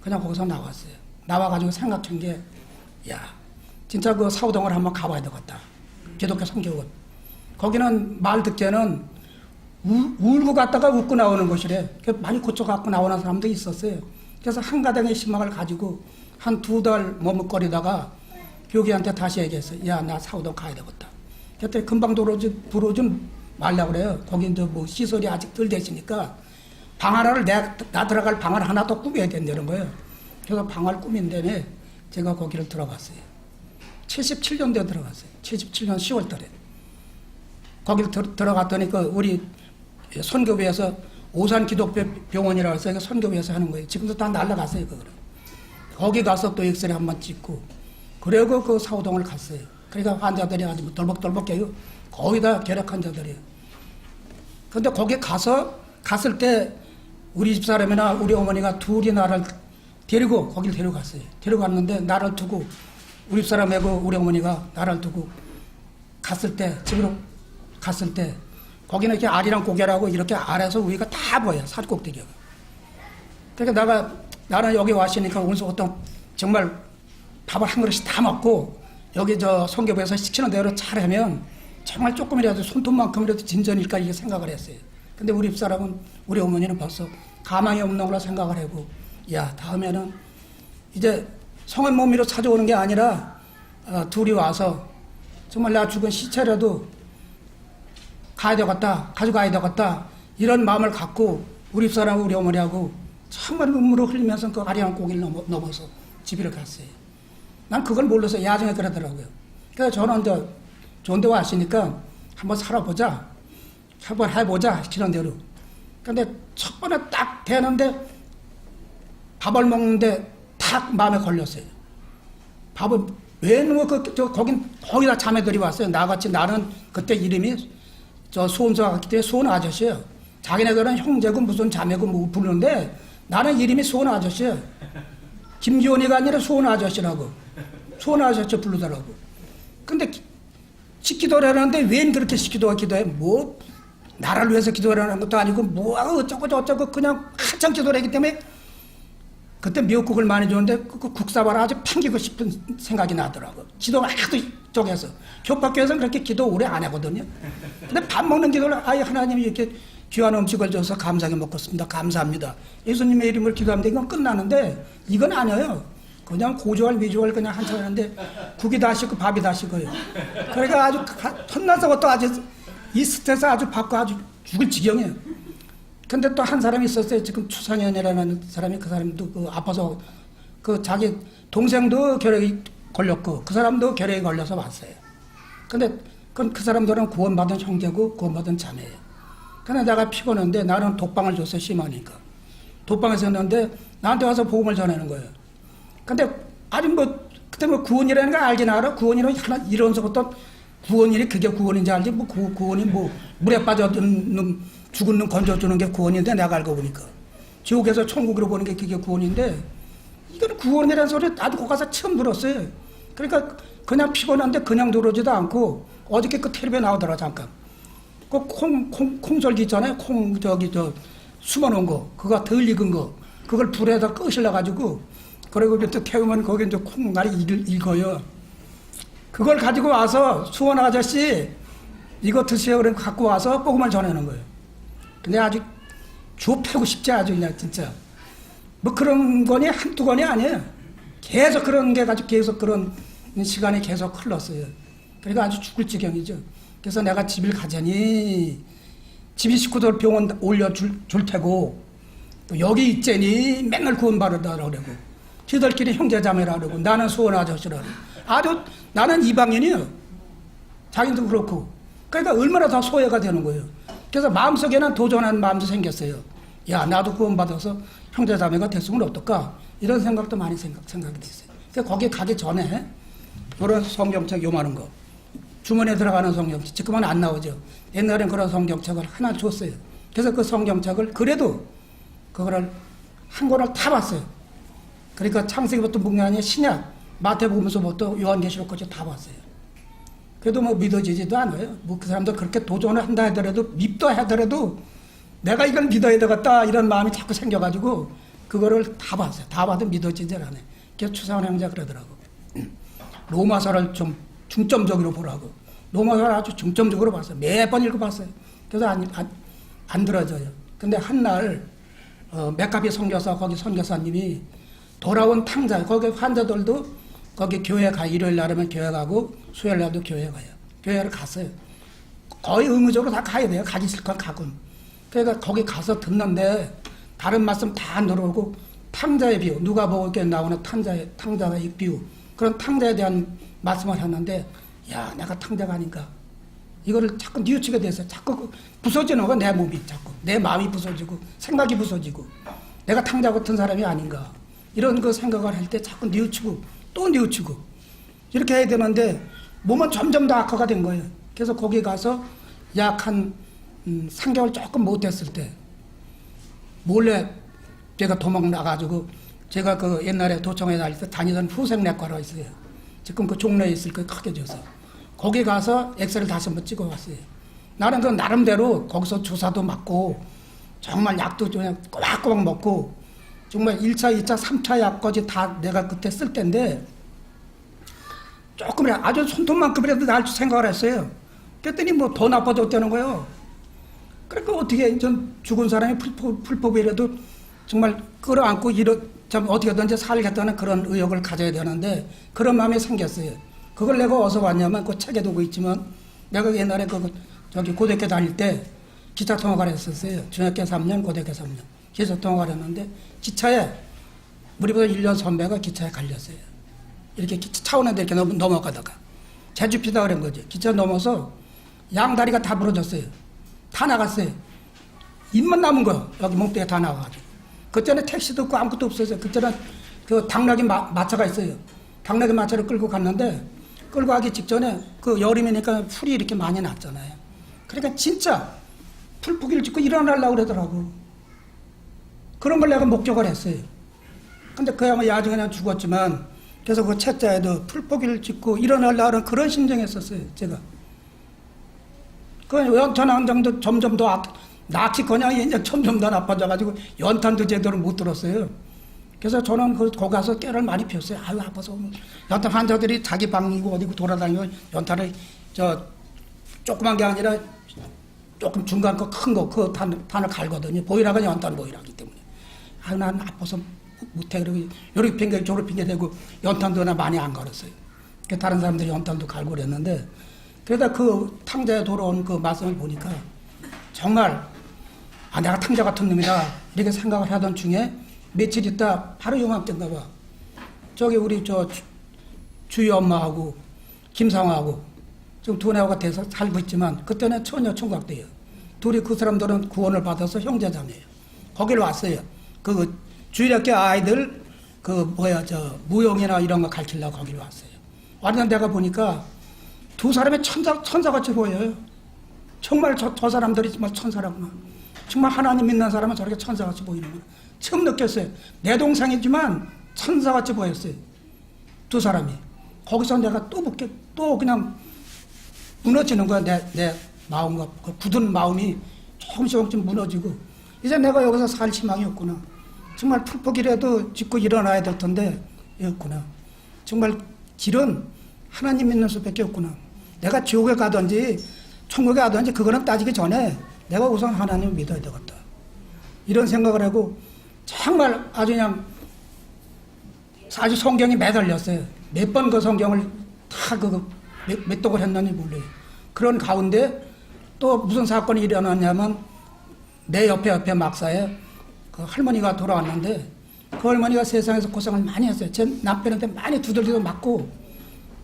그냥 거기서 나왔어요. 나와가지고 생각한 게, 야, 진짜 그 사우동을 한번 가봐야 되겠다. 기독교 성교원. 거기는 말 듣기에는 울고 갔다가 웃고 나오는 곳이래. 많이 고쳐갖고 나오는 사람도 있었어요. 그래서 한가닥의 희망을 가지고 한 2달 머뭇거리다가 교기한테 다시 얘기했어요. 야, 나 사우동 가야 되겠다. 그때 금방 들어오지 말라고 그래요. 거기 이제 뭐 시설이 아직 덜 되시니까 방 하나를 나 들어갈 방을 하나 더 꾸며야 된다는 거예요. 그래서 방을 꾸민 다음에 제가 거기를 들어갔어요. 77년도에 들어갔어요. 77년 10월 달에. 거기를 들어갔더니 그 우리 선교부에서 오산 기독병원이라고 해서 선교부에서 하는 거예요. 지금도 다 날라갔어요, 그거를. 거기 가서 또 엑스레이 한번 찍고, 그리고 그 사우동을 갔어요. 그러니까 환자들이 아주 덜벅덜벅해요. 거의 다 결핵 환자들이에요. 근데 거기 갔을 때 우리 집사람이나 우리 어머니가 둘이 나를 데리고 거길 데려갔어요. 데려갔는데 나를 두고 우리 집사람하고 우리 어머니가 나를 두고 갔을 때, 집으로 갔을 때 거기는 이렇게 아리랑 고개라고 이렇게 아래서 위가 다 보여요. 산꼭대기가. 그러니까 나는 여기 왔으니까 오늘부터 정말 밥을 한 그릇씩 다 먹고 여기 저 선교부에서 시키는 대로 잘하면 정말 조금이라도 손톱만큼이라도 진전일까 이게 생각을 했어요. 근데 우리 집사람은 우리 어머니는 벌써 가망이 없는 걸로 생각을 하고, 야, 다음에는 이제 성의 몸으로 찾아오는 게 아니라 둘이 와서 정말 나 죽은 시체라도 가야 되겠다, 가져가야 되겠다, 이런 마음을 갖고 우리 집사람 우리 어머니하고 정말 눈물을 흘리면서 그 아리랑 고기를 넘어서 집으로 갔어요. 난 그걸 몰라서 야정에 그러더라고요. 그래서 저는 이제 좋은 데 왔으니까 한번 살아보자, 한번 해보자 시키는 대로. 근데 첫 번에 딱 되는데 밥을 먹는데 딱 마음에 걸렸어요. 밥을 왜 누워 거기다 자매들이 왔어요. 나같이 나는 그때 이름이 저 수험서 갔기 때문에 수원 아저씨예요. 자기네들은 형제고 무슨 자매고 뭐 부르는데 나는 이름이 수원 아저씨예요. 김기원이가 아니라 수원 아저씨라고. 수원 아저씨 부르더라고. 근데 기도를 하는데 웬 그렇게 기도해? 뭐 나라를 위해서 기도를 하는 것도 아니고 뭐하고 어쩌고 저쩌고 그냥 한참 기도를 했기 때문에 그때 미역국을 많이 줬는데 그 국사발 아주 팽기고 싶은 생각이 나더라고. 기도가 하도 쪽에서. 교파교에서는 그렇게 기도 오래 안 하거든요. 근데 밥 먹는 기도를 아예 하나님이 이렇게 귀한 음식을 줘서 감사하게 먹었습니다. 감사합니다. 예수님의 이름을 기도하면 이건 끝나는데 이건 아니에요. 그냥 고조할 미조할 그냥 한참 하는데 국이 다 식고 밥이 다 식어요. 그러니까 아주 혼나서 또 아주 이 스트레스 아주 받고 아주 죽을 지경이에요. 근데 또 한 사람이 있었어요. 지금 추상현이라는 사람이, 그 사람도 그 아파서 그 자기 동생도 결핵이 걸렸고 그 사람도 결핵이 걸려서 왔어요. 근데 그 사람들은 구원받은 형제고 구원받은 자매예요. 근데 내가 피곤한데 나는 독방을 줬어요. 심하니까. 독방에서 했는데 나한테 와서 복음을 전하는 거예요. 근데 아주 그때 구원이라는 걸 알긴 알아. 구원이라는 하나 이런서부터 구원이니 그게 구원인지 알지. 구원이 물에 빠져든 죽은 놈 건져주는 게 구원인데 내가 알고 보니까 지옥에서 천국으로 보는 게 그게 구원인데 이건 구원이라는 소리 나도 거기 가서 처음 들었어요. 그러니까 그냥 피곤한데 그냥 들어오지도 않고 어저께 그 텔레비에 나오더라 잠깐. 그 콩절기 있잖아요. 숨어놓은 거 그거 덜 익은 거 그걸 불에다 끄실러 가지고 그리고 또 태우면 거기 이제 콩알이 익어요. 그걸 가지고 와서 수원 아저씨 이거 드세요 그래 갖고 와서 복음을 전하는 거예요. 근데 아주 좁히고 싶지 아주 그냥 진짜 뭐 그런 거니 한두 건이 아니에요. 계속 그런 게 가지고 계속 그런 시간이 계속 흘렀어요. 그러니까 아주 죽을 지경이죠. 그래서 내가 집을 가자니 집이 식구들 병원 올려줄 테고 또 여기 있자니 맨날 구원받으라 그러고 저희들끼리 형제자매라 그러고 나는 수원 아저씨라 그러고 아주 나는 이방인이에요. 자기도 그렇고 그러니까 얼마나 더 소외가 되는 거예요. 그래서 마음속에는 도전하는 마음도 생겼어요. 야, 나도 구원받아서 형제자매가 됐으면 어떨까? 이런 생각도 많이 생각이 됐어요. 그래서 거기 가기 전에 이런 성경책 요만한 거 주머니에 들어가는 성경책 지금은 안 나오죠. 옛날엔 그런 성경책을 하나 줬어요. 그래서 그 성경책을 그래도 그거를 한 권을 다 봤어요. 그러니까 창세기부터 문간이 신약 마태복음서부터 요한계시록까지 다 봤어요. 그래도 뭐 믿어지지도 않아요. 뭐 그 사람도 그렇게 도전을 한다 하더라도 믿다 하더라도 내가 이걸 믿어야 되겠다 이런 마음이 자꾸 생겨가지고 그거를 다 봤어요. 다 봐도 믿어지질 않아요. 그래서 추상원 형제가 그러더라고. 로마서를 좀 중점적으로 보라고. 로마서를 아주 중점적으로 봤어요. 매번 읽어봤어요. 그래서 안 들어져요. 근데 한날 맥가비 선교사 거기 선교사님이 돌아온 탕자 거기 환자들도 거기 교회 가 일요일 날이면 교회 가고 수요일 날도 교회 가요. 교회를 갔어요. 거의 의무적으로 다 가야 돼요. 가기 싫건 가고. 그러니까 거기 가서 듣는데 다른 말씀 다 안 들어오고 탕자의 비유 누가복음에 나오는 탕자의 비유 그런 탕자에 대한 말씀을 했는데 야 내가 탕자가 아닌가 이거를 자꾸 뉘우치게 돼서 자꾸 부서지는 거야. 내 몸이 자꾸 내 마음이 부서지고 생각이 부서지고 내가 탕자 같은 사람이 아닌가 이런 그 생각을 할 때 자꾸 뉘우치고 또 뉘우치고 이렇게 해야 되는데 몸은 점점 더 악화가 된 거예요. 그래서 거기 가서 약 한 3개월 조금 못했을 때 몰래 제가 도망 나가지고 제가 그 옛날에 도청에 다닐 때 다니던 후생내과로 있어요. 지금 그 종로에 있을 거 크게 줘서 거기 가서 엑스를 5번 찍어왔어요. 나는 그 나름대로 거기서 주사도 맞고 정말 약도 그냥 꼬박꼬박 먹고 정말 1차, 2차, 3차 약까지 다 내가 그때 쓸 때인데 조금이라도 아주 손톱만큼이라도 날 생각을 했어요. 그랬더니 뭐 더 나빠졌다는 거예요. 그러니까 어떻게 전 죽은 사람이 풀법이라도 정말 끌어안고 참 어떻게든지 살겠다는 그런 의욕을 가져야 되는데 그런 마음이 생겼어요. 그걸 내가 어디서 왔냐면 그 책에 두고 있지만 내가 옛날에 저기 고등학교 다닐 때 기차 통학을 했었어요. 중학교 3년, 고등학교 3년. 기차 통학을 했는데 기차에 우리보다 1년 선배가 기차에 갈렸어요. 이렇게 기차 차원에 이렇게 넘어가다가 제주피다 그런 거죠. 기차 넘어서 양다리가 다 부러졌어요. 다 나갔어요. 입만 남은 거 여기 몸뚱이에 다 나가가지고. 그때는 택시도 없고 아무것도 없었어요. 그때는 그 당나귀 마차가 있어요. 당나귀 마차를 끌고 갔는데 끌고 가기 직전에 그 여름이니까 풀이 이렇게 많이 났잖아요. 그러니까 진짜 풀뿌기를 짚고 일어나려고 그러더라고. 그런 걸 내가 목격을 했어요. 근데 그 양은 야중에 그냥 죽었지만 그래서 그 책자에도 풀뿌기를 짚고 일어나려고 하는 그런 심정이었었어요. 제가. 그 연탄안정도 점점 더 낙치건양이 이제 점점 더 나빠져가지고 연탄도 제대로 못 들었어요. 그래서 저는 거기 가서 깨를 많이 피웠어요. 아유 아파서 연탄 환자들이 자기 방이고 어디고 돌아다니고 연탄을 조그만 게 아니라 조금 중간 거 큰 거 그 탄을 갈거든요. 보이라가 연탄 보이라기 때문에. 아유 난 아파서 못해. 그리고 요렇게 핑계 저렇게 핑계 대고 연탄도 나 많이 안 갈았어요. 다른 사람들이 연탄도 갈고 그랬는데 그러다 그 탕자에 돌아온 그 말씀을 보니까 정말 내가 탕자 같은 놈이다 이렇게 생각을 하던 중에 며칠 있다 바로 요맘때인가 봐. 저기 우리 주희 엄마하고 김상화하고 지금 두 애가 돼서 살고 있지만 그때는 처녀 총각대예요. 둘이 그 사람들은 구원을 받아서 형제자매예요. 거기를 왔어요. 그 주일학교 아이들 무용이나 이런 거 가르치려고 거기를 왔어요. 왔는데 내가 보니까 두 사람이 천사같이 보여요. 정말 저 사람들이 정말 천사라구나. 정말 하나님 믿는 사람은 저렇게 천사같이 보이는구나. 처음 느꼈어요. 내 동생이지만 천사같이 보였어요. 두 사람이. 거기서 내가 또 그냥 무너지는 거야. 내 마음과 그 굳은 마음이 조금씩 무너지고 이제 내가 여기서 살 희망이 없구나. 정말 풀포기라도 짚고 일어나야 될 텐데 였구나. 정말 길은 하나님 믿는 수밖에 없구나. 내가 지옥에 가든지 천국에 가든지 그거는 따지기 전에 내가 우선 하나님을 믿어야 되겠다. 이런 생각을 하고 정말 아주 그냥 아주 성경이 매달렸어요. 몇 번 그 성경을 다 몇 독을 했는지 몰라요. 그런 가운데 또 무슨 사건이 일어났냐면 내 옆에 막사에 그 할머니가 돌아왔는데 그 할머니가 세상에서 고생을 많이 했어요. 제 남편한테 많이 두들기도 맞고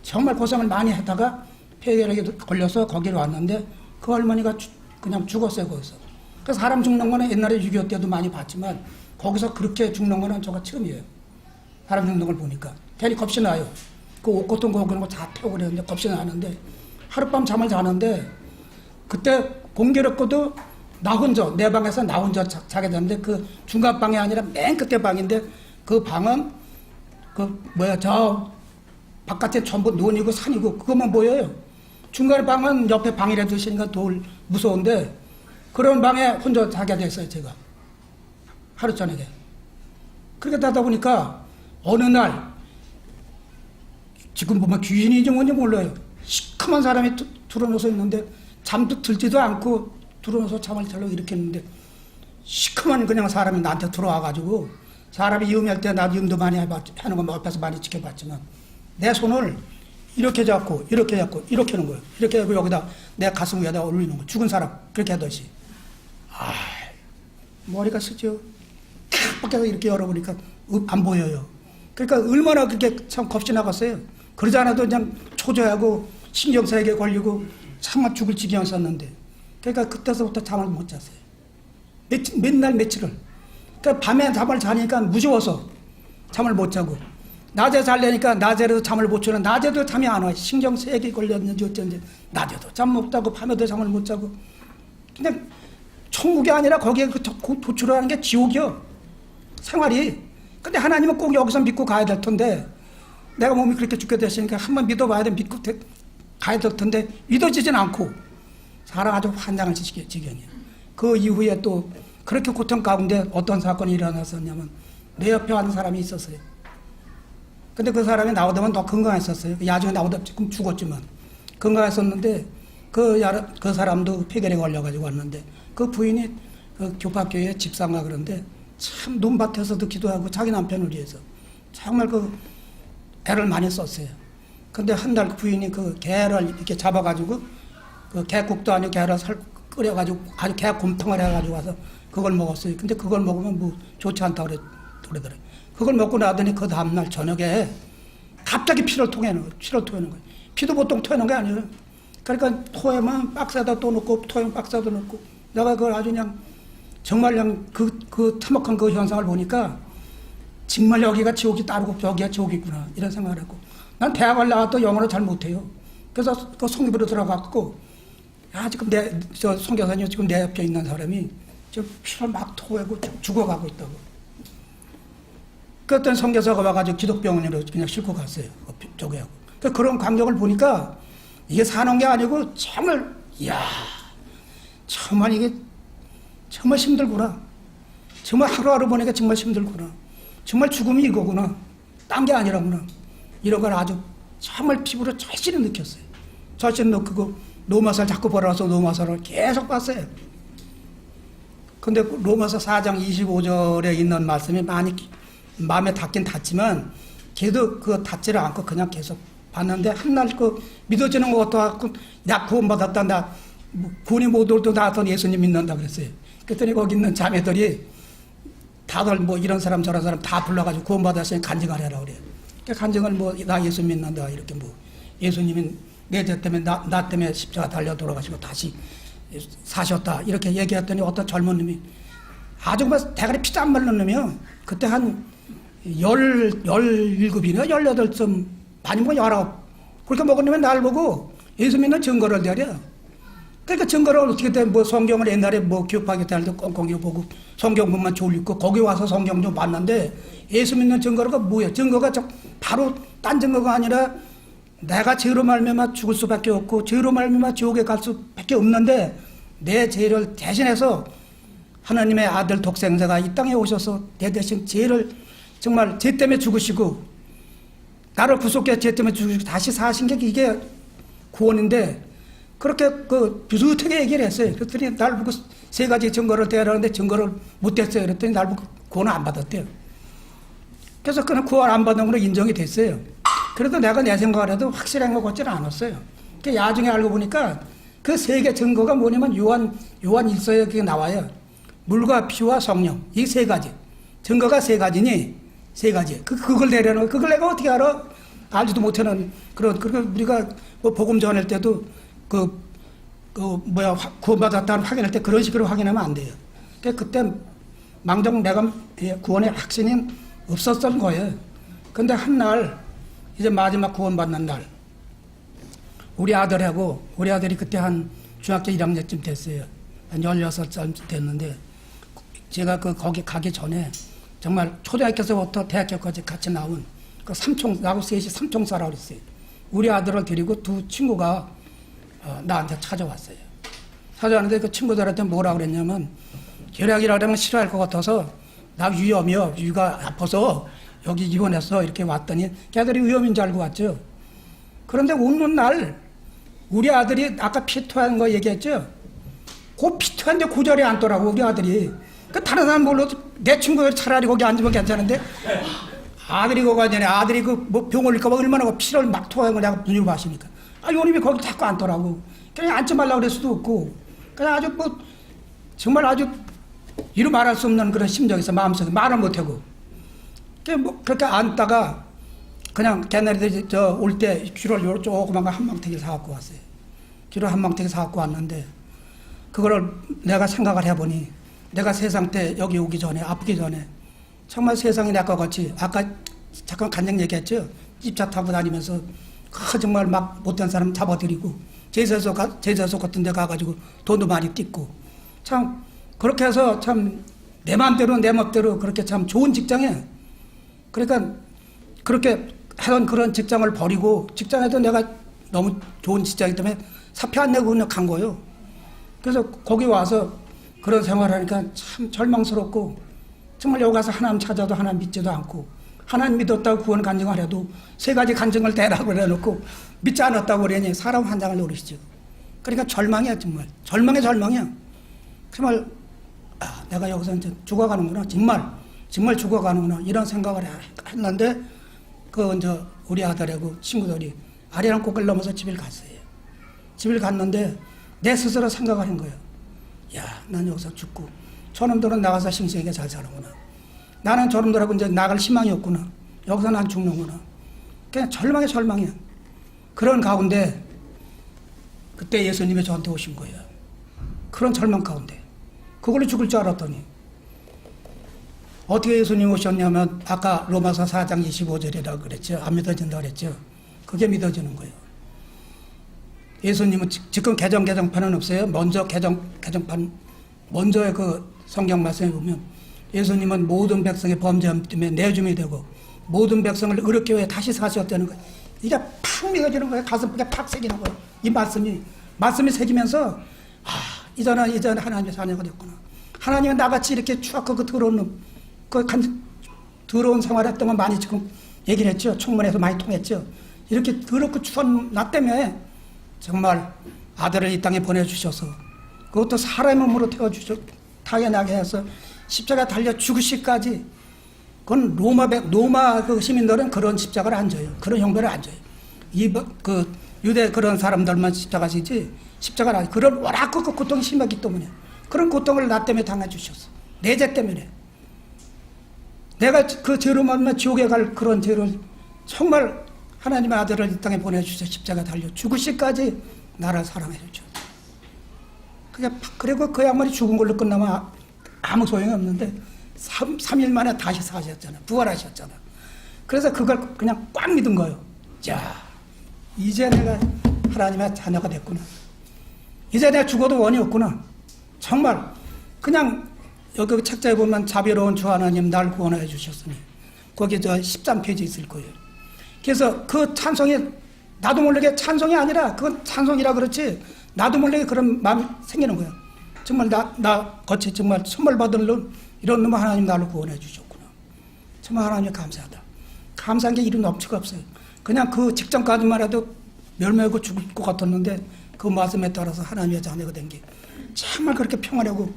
정말 고생을 많이 하다가 폐결핵에 걸려서 거기로 왔는데 그 할머니가 그냥 죽었어요. 거기서. 그래서 사람 죽는 거는 옛날에 6.25 때도 많이 봤지만 거기서 그렇게 죽는 거는 저가 처음이에요. 사람 죽는 걸 보니까. 괜히 겁이 나요. 그 옷 같은 거 그런 거 다 태우고 그랬는데 겁이 나는데 하룻밤 잠을 자는데 그때 공교롭고도 나 혼자 내 방에서 나 혼자 자게 되는데 그 중간 방이 아니라 맨 끝에 방인데 그 방은 저 바깥에 전부 논이고 산이고 그것만 보여요. 중간에 방은 옆에 방이라도 있으니까 덜 무서운데 그런 방에 혼자 자게 됐어요, 제가. 하루 저녁에. 그렇게 하다 보니까 어느 날 지금 보면 귀신인지 뭔지 몰라요. 시커먼 사람이 들어놓서 있는데 잠도 들지도 않고 들어놓서 잠을 자려고 이렇게 했는데 시커먼 그냥 사람이 나한테 들어와가지고 사람이 이음할 때 나도 이음도 많이 하는 거 옆에서 많이 지켜봤지만 내 손을 이렇게 잡고 이렇게 잡고 이렇게 하는 거예요. 이렇게 하고 여기다 내 가슴 위에다 올리는 거. 죽은 사람 그렇게 하듯이. 아, 머리가 쓰죠. 탁 밖에서 이렇게 열어보니까 안 보여요. 그러니까 얼마나 그렇게 참 겁이 나갔어요. 그러지 않아도 그냥 초조하고 신경세게 걸리고 참아 죽을 지경이었는데 그러니까 그때서부터 잠을 못 잤어요. 맨날 며칠을. 그러니까 밤에 잠을 자니까 무서워서 잠을 못 자고 낮에 자려니까 낮에도 잠을 못 자는 낮에도 잠이 안 와. 신경세게 걸렸는지 어쩐지 낮에도 잠 못 자고 밤에도 잠을 못 자고 그냥 천국이 아니라 거기에 도출하는 게 지옥이요. 생활이. 근데 하나님은 꼭 여기서 믿고 가야 될 텐데 내가 몸이 그렇게 죽게 됐으니까 한번 믿어봐야 돼. 믿고 가야 될 텐데 믿어지진 않고 사람 아주 환장을 지경이에요. 그 이후에 또 그렇게 고통 가운데 어떤 사건이 일어났었냐면 내 옆에 하는 사람이 있었어요. 근데 그 사람이 나오다면 더 건강했었어요. 야중에 나오다 지금 죽었지만 건강했었는데 그 사람도 폐결에 걸려가지고 왔는데 그 부인이 그 교파교회 집사인가 그런데 참 논밭에서도 기도하고 자기 남편을 위해서 정말 그 애를 많이 썼어요. 근데 한 달 그 부인이 그 개를 이렇게 잡아가지고 그 개국도 아니고 개를 끓여가지고 아주 개곰탕을 해가지고 와서 그걸 먹었어요. 근데 그걸 먹으면 뭐 좋지 않다고 그러더래요. 그걸 먹고 나더니 그 다음날 저녁에 갑자기 피를 토해는 거예요. 피도 보통 토해는 게 아니에요. 그러니까 토하면 박스에다 또 넣고 토하면 박스에다 넣고 내가 그걸 아주 그냥 정말 그냥 그 참혹한 그 현상을 보니까 정말 여기가 지옥이 따르고 여기가 지옥이구나 이런 생각을 했고 난 대학을 나와도 영어를 잘 못해요. 그래서 그 성교부로 들어갔고 지금 저 선교사님 지금 내 옆에 있는 사람이 저 피를 막 토하고 죽어가고 있다고. 그랬더니 선교사가 와가지고 기독병원으로 그냥 싣고 갔어요. 저기 하고. 그런 광경을 보니까 이게 사는 게 아니고 정말 이야 정말 이게 정말 힘들구나. 정말 하루하루 보니까 정말 힘들구나. 정말 죽음이 이거구나. 딴 게 아니라구나. 이런 걸 아주 정말 피부로 절실히 느꼈어요. 절실히 느끼고 로마서를 자꾸 보러와서 로마서를 계속 봤어요. 근데 로마서 4장 25절에 있는 말씀이 많이 마음에 닿긴 닿지만 걔도 그거 닿지를 않고 그냥 계속 봤는데 한날 그 믿어지는 것 같아갖고 나 구원받았다. 나 구원이 못 올도 나왔던 예수님 믿는다 그랬어요. 그랬더니 거기 있는 자매들이 다들 뭐 이런 사람 저런 사람 다 불러가지고 구원받았으니 간증을 해라 그래요. 간증을 뭐 나 예수 믿는다 이렇게 뭐 예수님이 내 죄 때문에 나 때문에 십자가 달려 돌아가시고 다시 사셨다 이렇게 얘기했더니 어떤 젊은 놈이 아주 막 대가리 피도 안 말른 놈이요. 그때 한 17이나 18점 아니면 19 그렇게 먹은 놈이 날 보고 예수 믿는 증거를 대랴. 그러니까 증거를 어떻게 돼? 뭐 성경을 옛날에 뭐 교육하기 때도 꽁꽁이 보고 성경문만 졸리고 거기 와서 성경 좀 봤는데 예수 믿는 증거가 뭐야? 증거가 바로 딴 증거가 아니라 내가 죄로 말미암아 죽을 수밖에 없고 죄로 말미암아 지옥에 갈 수밖에 없는데 내 죄를 대신해서 하나님의 아들 독생자가 이 땅에 오셔서 내 대신 죄를 정말 죄 때문에 죽으시고 나를 구속해 죄 때문에 죽으시고 다시 사신 게 이게 구원인데 그렇게 그 비슷하게 얘기를 했어요. 그랬더니 날 보고 세 가지 증거를 대라는데 증거를 못 댔어요. 그랬더니 날 보고 구원을 안 받았대요. 그래서 그는 구원 안 받은 걸로 인정이 됐어요. 그래도 내가 내 생각을 해도 확실한 것 같지는 않았어요. 그 나중에 알고 보니까 그 세 개 증거가 뭐냐면 요한 일서에 그게 나와요. 물과 피와 성령 이 세 가지 증거가 세 가지니 세 가지 그걸 내려놓은 그걸 내가 어떻게 알아? 알지도 못하는 그런 우리가 뭐 복음 전할 때도 구원받았다는 확인할 때 그런 식으로 확인하면 안 돼요. 그때 망정 내가 구원의 확신이 없었던 거예요. 근데 한 날 이제 마지막 구원받는 날 우리 아들이 그때 한 중학교 1학년쯤 됐어요. 한 16살쯤 됐는데 제가 거기 가기 전에 정말 초등학교에서부터 대학교까지 같이 나온 그 나하고 셋이 삼총사라고 그랬어요. 우리 아들을 데리고 두 친구가 나한테 찾아왔어요. 찾아왔는데 그 친구들한테 뭐라 그랬냐면 계략이라 그러면 싫어할 것 같아서 나 위험이요. 위가 아파서 여기 입원해서 이렇게 왔더니 걔들이 위험인 줄 알고 왔죠. 그런데 오는 날 우리 아들이 아까 피토한 거 얘기했죠. 그 피토한데 그 자리에 앉더라고 우리 아들이. 그 다른 사람 몰라도 내 친구들 차라리 거기 앉으면 괜찮은데 아들이 거기 앉으니 아들이 그 뭐 병 올릴까 봐 얼마나 그 피를 막 토하는 걸 내가 눈이 마시니까 요놈이 거기 자꾸 앉더라고. 그냥 앉지 말라고 그럴 수도 없고 그냥 아주 뭐 정말 아주 이루 말할 수 없는 그런 심정에서 마음속에 말을 못하고 뭐 그렇게 앉다가 그냥 걔네들이 저 올 때 귤을 조그만 거 한 망태기 사갖고 왔어요. 귤을 한 망태기 사갖고 왔는데 그거를 내가 생각을 해보니 내가 세상 때 여기 오기 전에 아프기 전에 정말 세상이 내가 같이 아까 잠깐 간증 얘기했죠. 집차 타고 다니면서 정말 막 못된 사람 잡아들이고 제사소 같은 데 가가지고 돈도 많이 뜯고 참 그렇게 해서 참 내 맘대로 내 멋대로 그렇게 참 좋은 직장에 그러니까 그렇게 하던 그런 직장을 버리고 직장에도 내가 너무 좋은 직장이기 때문에 사표 안 내고 그냥 간 거예요. 그래서 거기 와서 그런 생활하니까 참 절망스럽고 정말 여기 가서 하나님 찾아도 하나님 믿지도 않고 하나님 믿었다고 구원 간증을 해도 세 가지 간증을 대라고 해놓고 믿지 않았다고 그러니 사람 환장을 노리시죠. 그러니까 절망이야 정말. 절망이야. 정말 내가 여기서 이제 죽어가는구나. 정말 죽어가는구나. 이런 생각을 했는데 그 이제 우리 아들하고 친구들이 아리랑 고개를 넘어서 집에 갔어요. 집에 갔는데 내 스스로 생각을 한 거예요. 야, 난 여기서 죽고 저놈들은 나가서 싱싱하게 잘 사는구나. 나는 저놈들하고 이제 나갈 희망이 없구나. 여기서 난 죽는구나. 그냥 절망이야. 그런 가운데 그때 예수님이 저한테 오신 거예요. 그런 절망 가운데. 그걸로 죽을 줄 알았더니 어떻게 예수님 오셨냐면 아까 로마서 4장 25절이라고 그랬죠. 안 믿어진다고 그랬죠. 그게 믿어지는 거예요. 예수님은 지금 개정판은 없어요. 먼저 개정판 먼저의 그 성경 말씀에 보면 예수님은 모든 백성의 범죄함 때문에 내줌이 되고 모든 백성을 의롭게 위해 다시 사셨다는 거예요. 이게 팍 믿어지는 거예요. 가슴팍에 팍 새기는 거예요. 이 말씀이 새기면서 이제는 하나님의 자녀가 됐구나. 하나님은 나같이 이렇게 추악하고 더러운 생활했던 건 많이 지금 얘기를 했죠. 청문회에서 많이 통했죠. 이렇게 더럽고 추한 나 때문에 정말 아들을 이 땅에 보내주셔서 그것도 사람의 몸으로 태워주셔서 타연하게 해서 십자가 달려 죽으시까지 그건 로마 그 시민들은 그런 십자가를 안 져요. 그런 형벌을 안 져요. 그 유대 그런 사람들만 십자가 지지 십자가를 안 져요. 그런 워낙 그 고통이 심하기 때문에 그런 고통을 나 때문에 당해주셨어. 내 죄 때문에. 내가 그 죄로 말면 지옥에 갈 그런 죄를 정말 하나님의 아들을 이 땅에 보내주셔서 십자가 달려 죽으시까지 나를 사랑해 주셨죠. 그리고 그 양반이 죽은 걸로 끝나면 아무 소용이 없는데 3일 만에 다시 사셨잖아요. 부활하셨잖아요. 그래서 그걸 그냥 꽉 믿은 거예요. 자, 이제 내가 하나님의 자녀가 됐구나. 이제 내가 죽어도 원이 없구나. 정말 그냥 여기 책자에 보면 자비로운 주 하나님 날 구원해 주셨으니 거기 저 13페이지 있을 거예요. 그래서 그 찬송이 나도 모르게 찬송이 아니라 그건 찬송이라 그렇지 나도 모르게 그런 마음이 생기는 거예요. 정말 나 같이 정말 선물 받은 놈 이런 놈 하나님 나를 구원해 주셨구나. 정말 하나님 감사하다. 감사한 게 이런 억지가 없어요. 그냥 그 직전까지만 해도 멸매고 죽을 것 같았는데 그 말씀에 따라서 하나님의 자녀가 된 게 정말 그렇게 평안하고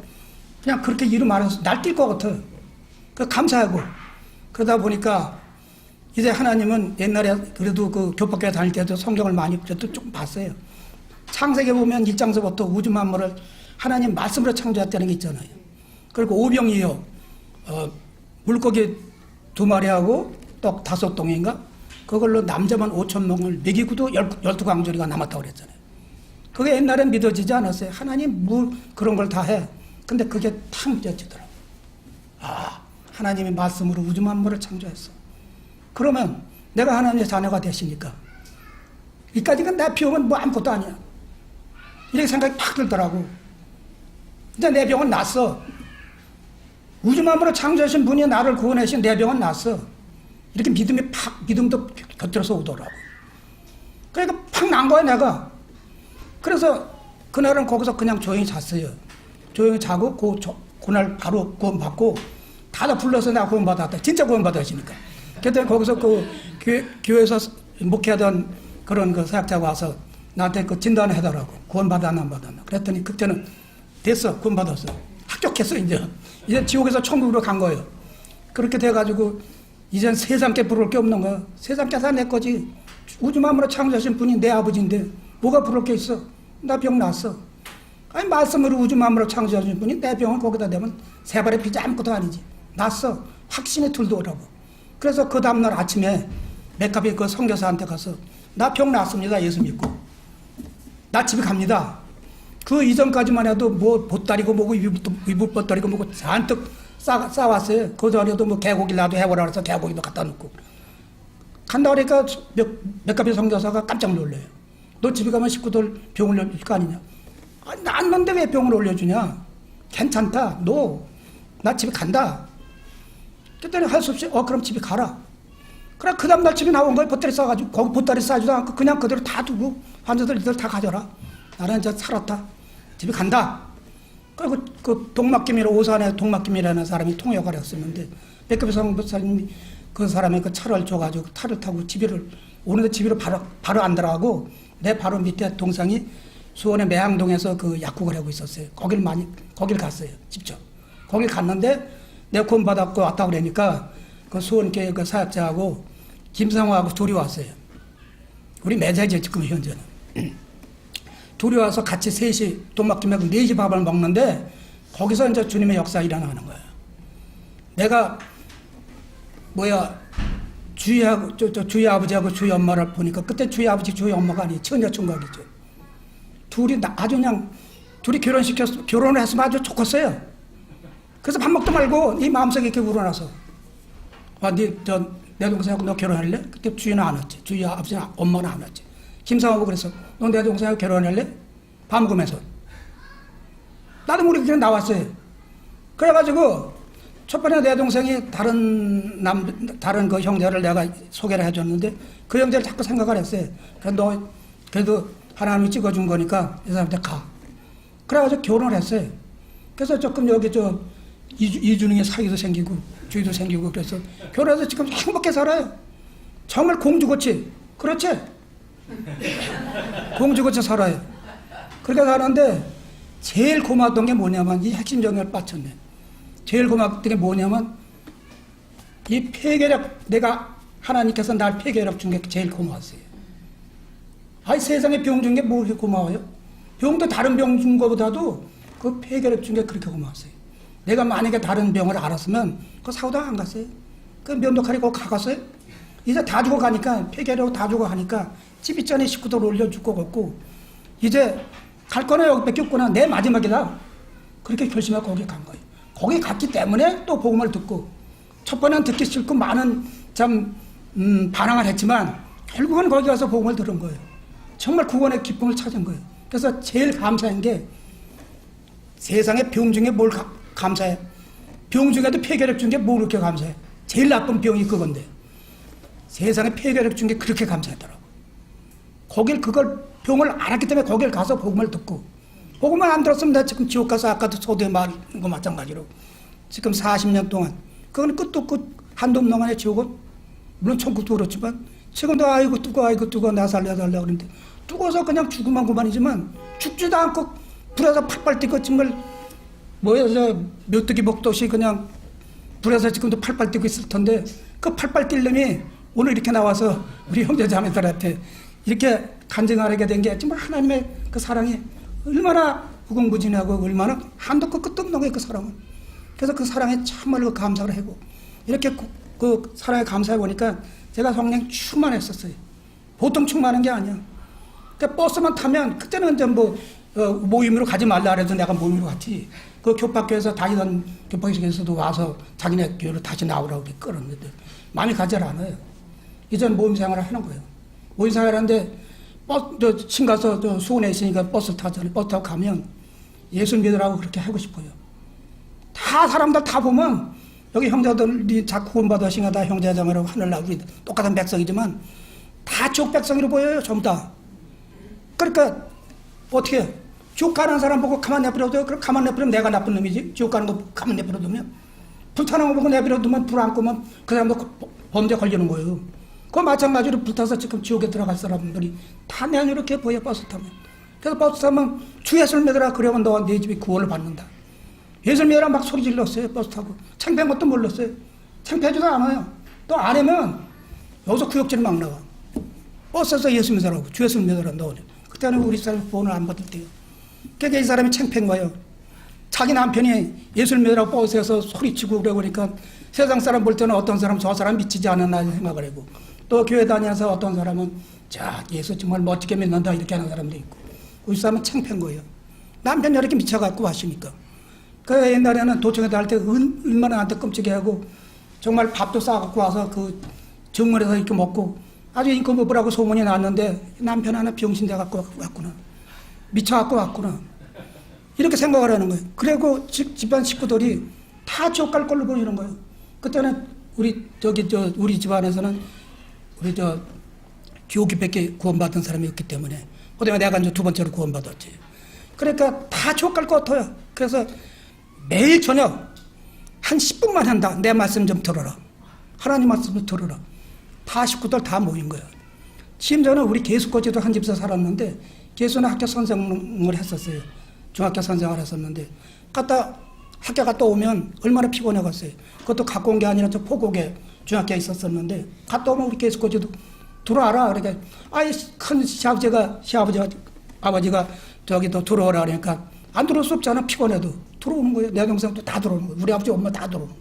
그냥 그렇게 이름 알아서 날뛸 것 같아. 그 감사하고 그러다 보니까 이제 하나님은 옛날에 그래도 그 교법교회 다닐 때도 성경을 많이 저도 조금 봤어요. 창세기 보면 1장서부터 우주 만물을 하나님 말씀으로 창조했다는 게 있잖아요. 그리고 오병이어 물고기 2마리하고 떡 5동인가 그걸로 남자만 5,000명을 먹이고도 12강조리가 남았다고 그랬잖아요. 그게 옛날엔 믿어지지 않았어요. 하나님 뭐 그런 걸 다 해. 근데 그게 탁 믿어지더라고요. 하나님의 말씀으로 우주 만물을 창조했어. 그러면 내가 하나님의 자녀가 되시니까 이까지가 내 병은 뭐 아무것도 아니야. 이렇게 생각이 팍 들더라고. 이제 내 병은 났어. 우주 만물을 창조하신 분이 나를 구원하신 내 병은 났어. 이렇게 믿음도 곁들여서 오더라고. 그러니까 팍 난 거야 내가. 그래서 그날은 거기서 그냥 조용히 잤어요. 조용히 자고 그날 바로 구원받고 다들 불러서 나 구원받았다. 진짜 구원받으시니까. 그때 거기서 그 교회에서 목회하던 그런 그 사역자가 와서 나한테 그 진단을 해달라고. 구원받았나 안 받았나. 그랬더니 그때는 됐어. 구원받았어. 합격했어 이제. 이제 지옥에서 천국으로 간 거예요. 그렇게 돼가지고 이젠 세상께 부를 게 없는 거야. 세상께 다 내 거지. 우주 만물을 창조하신 분이 내 아버지인데 뭐가 부를 게 있어. 나 병 났어. 아니 말씀으로 우주 만물을 창조하신 분이 내 병을 거기다 대면 세 발의 피자 아무것도 아니지. 났어. 확신이 들더라고. 그래서 그 다음날 아침에 맥가비 그 선교사한테 가서 나 병 났습니다. 예수 믿고. 나 집에 갑니다. 그 이전까지만 해도 뭐 보따리고 뭐고 이불 보따리고 뭐고 잔뜩 싸왔어요. 그 전에도 뭐 개고기 나도 해보라 그래서 개고기도 갖다 놓고. 간다 그러니까 맥가비 선교사가 깜짝 놀래요. 너 집에 가면 식구들 병을 올려줄 거 아니냐. 아니 났는데 왜 병을 올려주냐. 괜찮다. 너 나 집에 간다. 그랬더니 할 수 없이 그럼 집에 가라. 그래 그 다음날 집에 나온 거예요. 보따리 싸가지고 거기 보따리 싸지도 않고 그냥 그대로 다 두고 환자들 이들 다 가져라. 나는 이제 살았다. 집에 간다. 그리고 그 동막김이라 오산에 동막김이라는 사람이 통역을 했었는데 맥가비 선교사님이 그 사람의 그 차를 줘가지고 차를 타고 집에를 오는데 집에로 바로 안 들어가고 내 바로 밑에 동상이 수원의 매항동에서 그 약국을 하고 있었어요. 거길 갔어요. 직접. 거길 갔는데 내가 구원받았고 왔다 그러니까 그 수원교회 그 사역자하고 김상호하고 둘이 왔어요. 우리 매자이죠 지금 현재는. 둘이 와서 같이 셋이 동막김하고 4시 밥을 먹는데 거기서 이제 주님의 역사 일어나는 거예요. 내가 주희 아버지하고 주희 엄마를 보니까 그때 주희 아버지 주희 엄마가 아니에요. 처녀총각이죠. 둘이 아주 그냥 둘이 결혼을 했으면 아주 좋겠어요. 그래서 밥 먹도 말고 이 마음속에 이렇게 우러나서 내 동생하고 너 결혼할래? 그때 주희는 안 왔지. 주희 아버지는 엄마는 안 왔지. 김상하고 그래서 너 내 동생하고 결혼할래? 밥 먹으면서 나도 모르게 그냥 나왔어요. 그래가지고 첫 번에 내 동생이 다른 그 형제를 내가 소개를 해줬는데 그 형제를 자꾸 생각을 했어요. 그래서 너 그래도 하나님이 찍어준 거니까 이 사람한테 가. 그래가지고 결혼을 했어요. 그래서 조금 여기 이준웅의 사기도 생기고 주의도 생기고 그래서 결혼해서 지금 행복하게 살아요. 정말 공주같이. 그렇지? 공주같이 살아요. 그렇게 사는데 제일 고마웠던 게 뭐냐면 이 핵심 정의를 빠쳤네. 제일 고마웠던 게 뭐냐면 이 폐결력 내가 하나님께서 날 폐결력 준 게 제일 고마웠어요. 아니 세상에 병 준 게 뭐 그렇게 고마워요? 병도 다른 병 준 거보다도 그 폐결력 준 게 그렇게 고마웠어요. 내가 만약에 다른 병을 알았으면 그 사고당 안 갔어요. 그 면도칼이 거기 가갔어요. 이제 다 주고 가니까 폐결력 다 주고 가니까 집 있잖아요. 식구들 올려줄 거 없고 이제 갈 거는 여기밖에 없구나. 내 마지막이다. 그렇게 결심하고 거기 간 거예요. 거기 갔기 때문에 또 복음을 듣고 첫 번째는 듣기 싫고 많은 반항을 했지만 결국은 거기 가서 복음을 들은 거예요. 정말 구원의 기쁨을 찾은 거예요. 그래서 제일 감사한 게 세상에 병 중에 뭘 감사해? 병 중에도 폐결핵 준 게 뭘 그렇게 감사해? 제일 나쁜 병이 그건데 세상에 폐결핵 준 게 그렇게 감사하더라고. 그걸 병을 알았기 때문에 거길 가서 복음을 듣고 복음을 안 들었으면 내가 지금 지옥 가서 아까도 소두에 말한 거 마찬가지로 지금 40년 동안 그건 끝도 끝 한도 없는 동안에 지옥은 물론 천국도 그렇지만 지금도 아이고 뜨거 나 살려달라 그러는데 뜨거워서 그냥 죽으면 그만이지만 죽지도 않고 불에서 팔팔 뛰고 정말 묘뜨기 먹듯이 그냥 불에서 지금도 팔팔 뛰고 있을 텐데 그 팔팔 뛸 놈이 오늘 이렇게 나와서 우리 형제자매들한테 이렇게 간증하게 된 게 정말 하나님의 그 사랑이 얼마나 무궁무진하고 얼마나 한도 끝도 없는 거예요. 그 사랑은. 그래서 그 사랑에 참말로 감사를 하고 이렇게 그 사랑에 감사해 보니까 제가 성령 충만했었어요. 보통 충만한 게 아니야. 그러니까 버스만 타면 그때는 이제 모임으로 가지 말라 그래도 내가 모임으로 갔지. 그 교파교에서 다니던 교파교에서도 와서 자기네 교회로 다시 나오라고 끌었는데 마음이 가지 않아요. 이제는 모임 생활을 하는 거예요. 모임 생활을 하는데 친가서 수원에 있으니까 버스 타잖아요. 버스 타고 가면 예수 믿으라고 그렇게 하고 싶어요. 다 사람들 다 보면 여기 형제들이 자꾸 구원받으시가 다 형제자매라고 하늘나라 우리 똑같은 백성이지만 다 지옥 백성으로 보여요. 전부 다. 그러니까 어떻게 해? 지옥 가는 사람 보고 가만 내버려둬요? 그럼 가만 내버리면 내가 나쁜 놈이지. 지옥 가는 거 가만 내버려두면. 불타는 거 보고 내버려두면 불 안 끄면 그 사람도 범죄 걸리는 거예요. 그 마찬가지로 불타서 지금 지옥에 들어갈 사람들이 다 내가 이렇게 보여, 버스 타면. 그래서 버스 타면 주 예술 믿으라 그러면 너와 네 집이 구원을 받는다. 예술 믿으라 막 소리 질렀어요. 버스 타고. 창피한 것도 몰랐어요. 창피하지도 않아요. 또 안 하면 여기서 구역질 막 나와. 버스에서 예수 믿으라고. 주 예술 믿으라 너. 그때는 우리 사람이 구원을 안 받을 때요. 그러니까 이 사람이 창피한 거예요. 자기 남편이 예술 믿으라고 버스에서 소리치고 그러니까 세상 사람 볼 때는 어떤 사람 저 사람 미치지 않았나 생각을 하고 또 교회 다녀서 어떤 사람은 자 예수 정말 멋지게 믿는다 이렇게 하는 사람도 있고 우리 사람은 창피한 거예요. 남편이 이렇게 미쳐갖고 하시니까. 그 옛날에는 도청에다 할 때 얼마나 나한테 끔찍해 하고 정말 밥도 싸갖고 와서 그 정문에서 이렇게 먹고 아주 인권 먹으라고 소문이 났는데 남편 하나 병신 돼갖고 왔구나. 미쳐갖고 왔구나. 이렇게 생각을 하는 거예요. 그리고 집안 식구들이 다 지옥 갈 걸로 보이는 거예요. 그때는 우리 집안에서는 우리 교육밖에 구원받은 사람이 없기 때문에 그다음에 내가 이제 두 번째로 구원받았지. 그러니까 다 지옥 갈 것 같아요. 그래서 매일 저녁 한 10분만 한다. 내 말씀 좀 들어라. 하나님 말씀 좀 들어라. 다 식구들 다 모인 거예요. 심지어는 우리 개수까지도 한 집에서 살았는데 개수는 학교 선생을 했었어요. 중학교 선생을 했었는데 학교 갔다 오면 얼마나 피곤해갔어요. 그것도 갖고 온 게 아니라 저 포곡에 중학교에 있었었는데 갔다 오면 우리 개수까지도 들어와라. 그러니까 큰 아버지가 저기 더 들어오라 그러니까 안 들어올 수 없잖아. 피곤해도 들어오는 거예요. 내 동생도 다 들어오는 거예요. 우리 아버지 엄마 다 들어오는 거예요.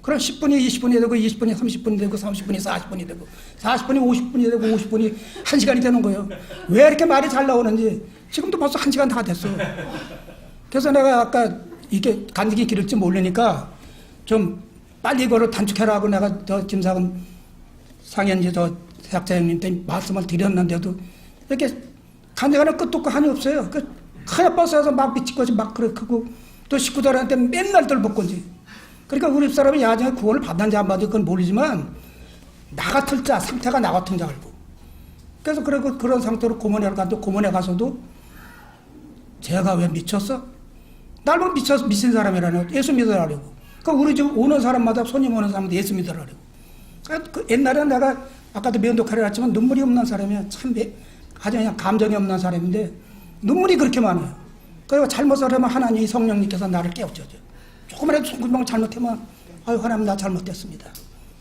그럼 10분이 20분이 되고 20분이 30분이 되고 30분이 40분이 되고 40분이 50분이 되고 50분이 1시간이 되는 거예요. 왜 이렇게 말이 잘 나오는지 지금도 벌써 1시간 다 됐어요. 그래서 내가 아까 이게 간직이 길을지 모르니까 좀 빨리 이거를 단축해라고 내가 저 김상은 상현지 저 대학자 형님한테 말씀을 드렸는데도 이렇게 간직하는 끝도 없고 한이 없어요. 그 하얀 버스에서 막 비치고지 막 그러고 또 식구들한테 맨날 들볶고지. 그러니까 우리 집사람이 야정에 구원을 받는지 안 받는지 그건 모르지만 나 같을 자, 상태가 나 같은 줄 알고. 그래서 그런 상태로 고문에 갔는데 고문에 가서도 제가 왜 미쳤어? 날 보고 미친 사람이라뇨. 예수 믿으라고. 그러니까 우리 집 오는 사람마다 손님 오는 사람마다 예수 믿으라고. 그 옛날에는 내가 아까도 면도칼을 했지만 눈물이 없는 사람이야. 참 아주 그냥 감정이 없는 사람인데 눈물이 그렇게 많아요. 그리고 잘못을 하면 하나님 성령님께서 나를 깨우쳐줘. 조금이라도 손구멍 잘못하면 아유 하나님 나 잘못됐습니다.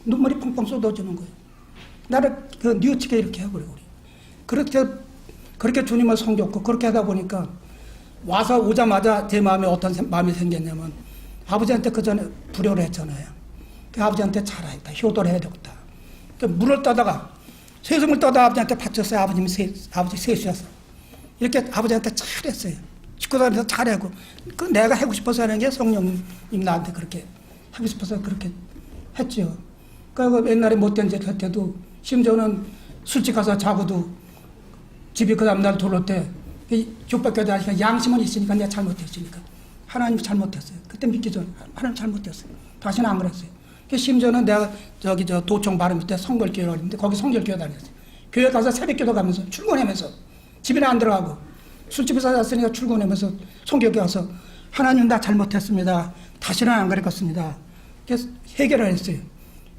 눈물이 펑펑 쏟아지는 거예요. 나를 뉘우치게 이렇게 해버려 우리. 그렇게 주님을 섬겼고 그렇게 하다 보니까 와서 오자마자 제 마음에 어떤 마음이 생겼냐면 아버지한테 그 전에 불효를 했잖아요. 그 아버지한테 잘하겠다. 효도를 해야 되겠다. 그 물을 떠다가 세금을 떠다 아버지한테 바쳤어요. 아버지 세수해서 이렇게 아버지한테 잘했어요. 식구들한테 잘하고 그 내가 하고 싶어서 하는 게 성령님 나한테 그렇게 하고 싶어서 그렇게 했죠. 그리고 옛날에 못된 짓 할 때도 심지어는 술집 가서 자고도 집이 그 다음날 들어올 때 족밖에 하니까 양심은 있으니까 내가 잘못했으니까 하나님 잘못했어요. 그때 믿기 전에 하나님 잘못했어요. 다시는 안 그랬어요. 심지어는 내가 저 도청 바로 밑에 성결교회가 있는데 거기 성결교회 다녔어요. 교회 가서 새벽기도 가면서 출근하면서 집에는 안 들어가고 술집에서 잤으니까 출근하면서 성결교회 가서 하나님 나 잘못했습니다. 다시는 안 그랬겠습니다. 그래서 회개를 했어요.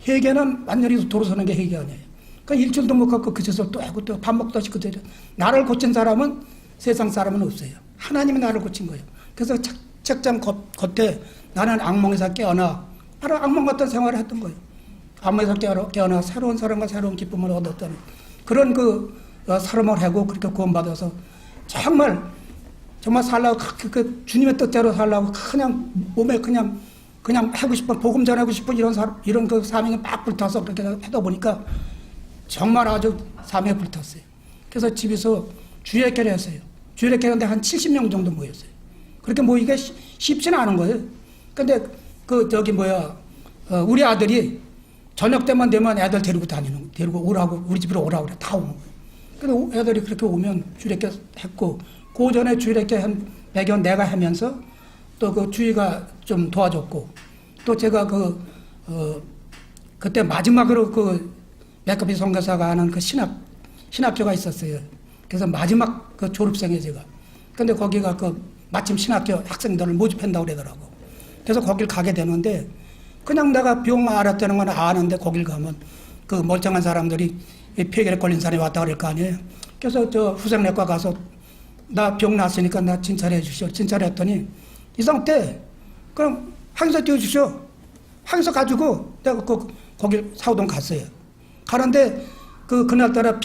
회개는 완전히 돌아서는 게 회개 아니에요. 그러니까 일주일도 못 갖고 그 짓을 또 하고 또 밥 먹다시 그대로. 나를 고친 사람은 세상 사람은 없어요. 하나님이 나를 고친 거예요. 그래서 책장 겉에 나는 악몽에서 깨어나 바로 악몽 같은 생활을 했던 거예요. 악몽에서 깨어나 새로운 사랑과 새로운 기쁨을 얻었다는 그런 사람을 하고 그렇게 구원받아서 정말 살라고 그 주님의 뜻대로 살라고 그냥 몸에 그냥 하고 싶은 복음 전하고 싶은 이런 그 사명에 막 불타서 그렇게 하다 보니까 정말 아주 사명에 불탔어요. 그래서 집에서 주일학교를 했어요. 주일학교 했는데 한 70명 정도 모였어요. 그렇게 모이기가 쉽지는 않은 거예요. 근데 우리 아들이 저녁 때만 되면 애들 데리고 오라고 우리 집으로 오라고 그래. 다 오는 거예요. 근데 애들이 그렇게 오면 주일학교 했고 그 전에 주일학교 한 배경 내가 하면서 또 그 주희가 좀 도와줬고 또 제가 그때 마지막으로 맥커비 선교사가 하는 신학교가 있었어요. 그래서 마지막 졸업생에 제가 근데 거기가 마침 신학교 학생들을 모집한다고 그러더라고. 그래서 거길 가게 되는데 그냥 내가 병 알았다는 건 아는데 거길 가면 그 멀쩡한 사람들이 폐결에 걸린 사람이 왔다 그럴 거 아니에요. 그래서 저 후생내과 가서 나 병 났으니까 나 진찰해 주시오. 진찰했더니 이상 때 그럼 항소 띄워주시오. 항소 가지고 내가 거기 사우동 갔어요. 가는데 그날따라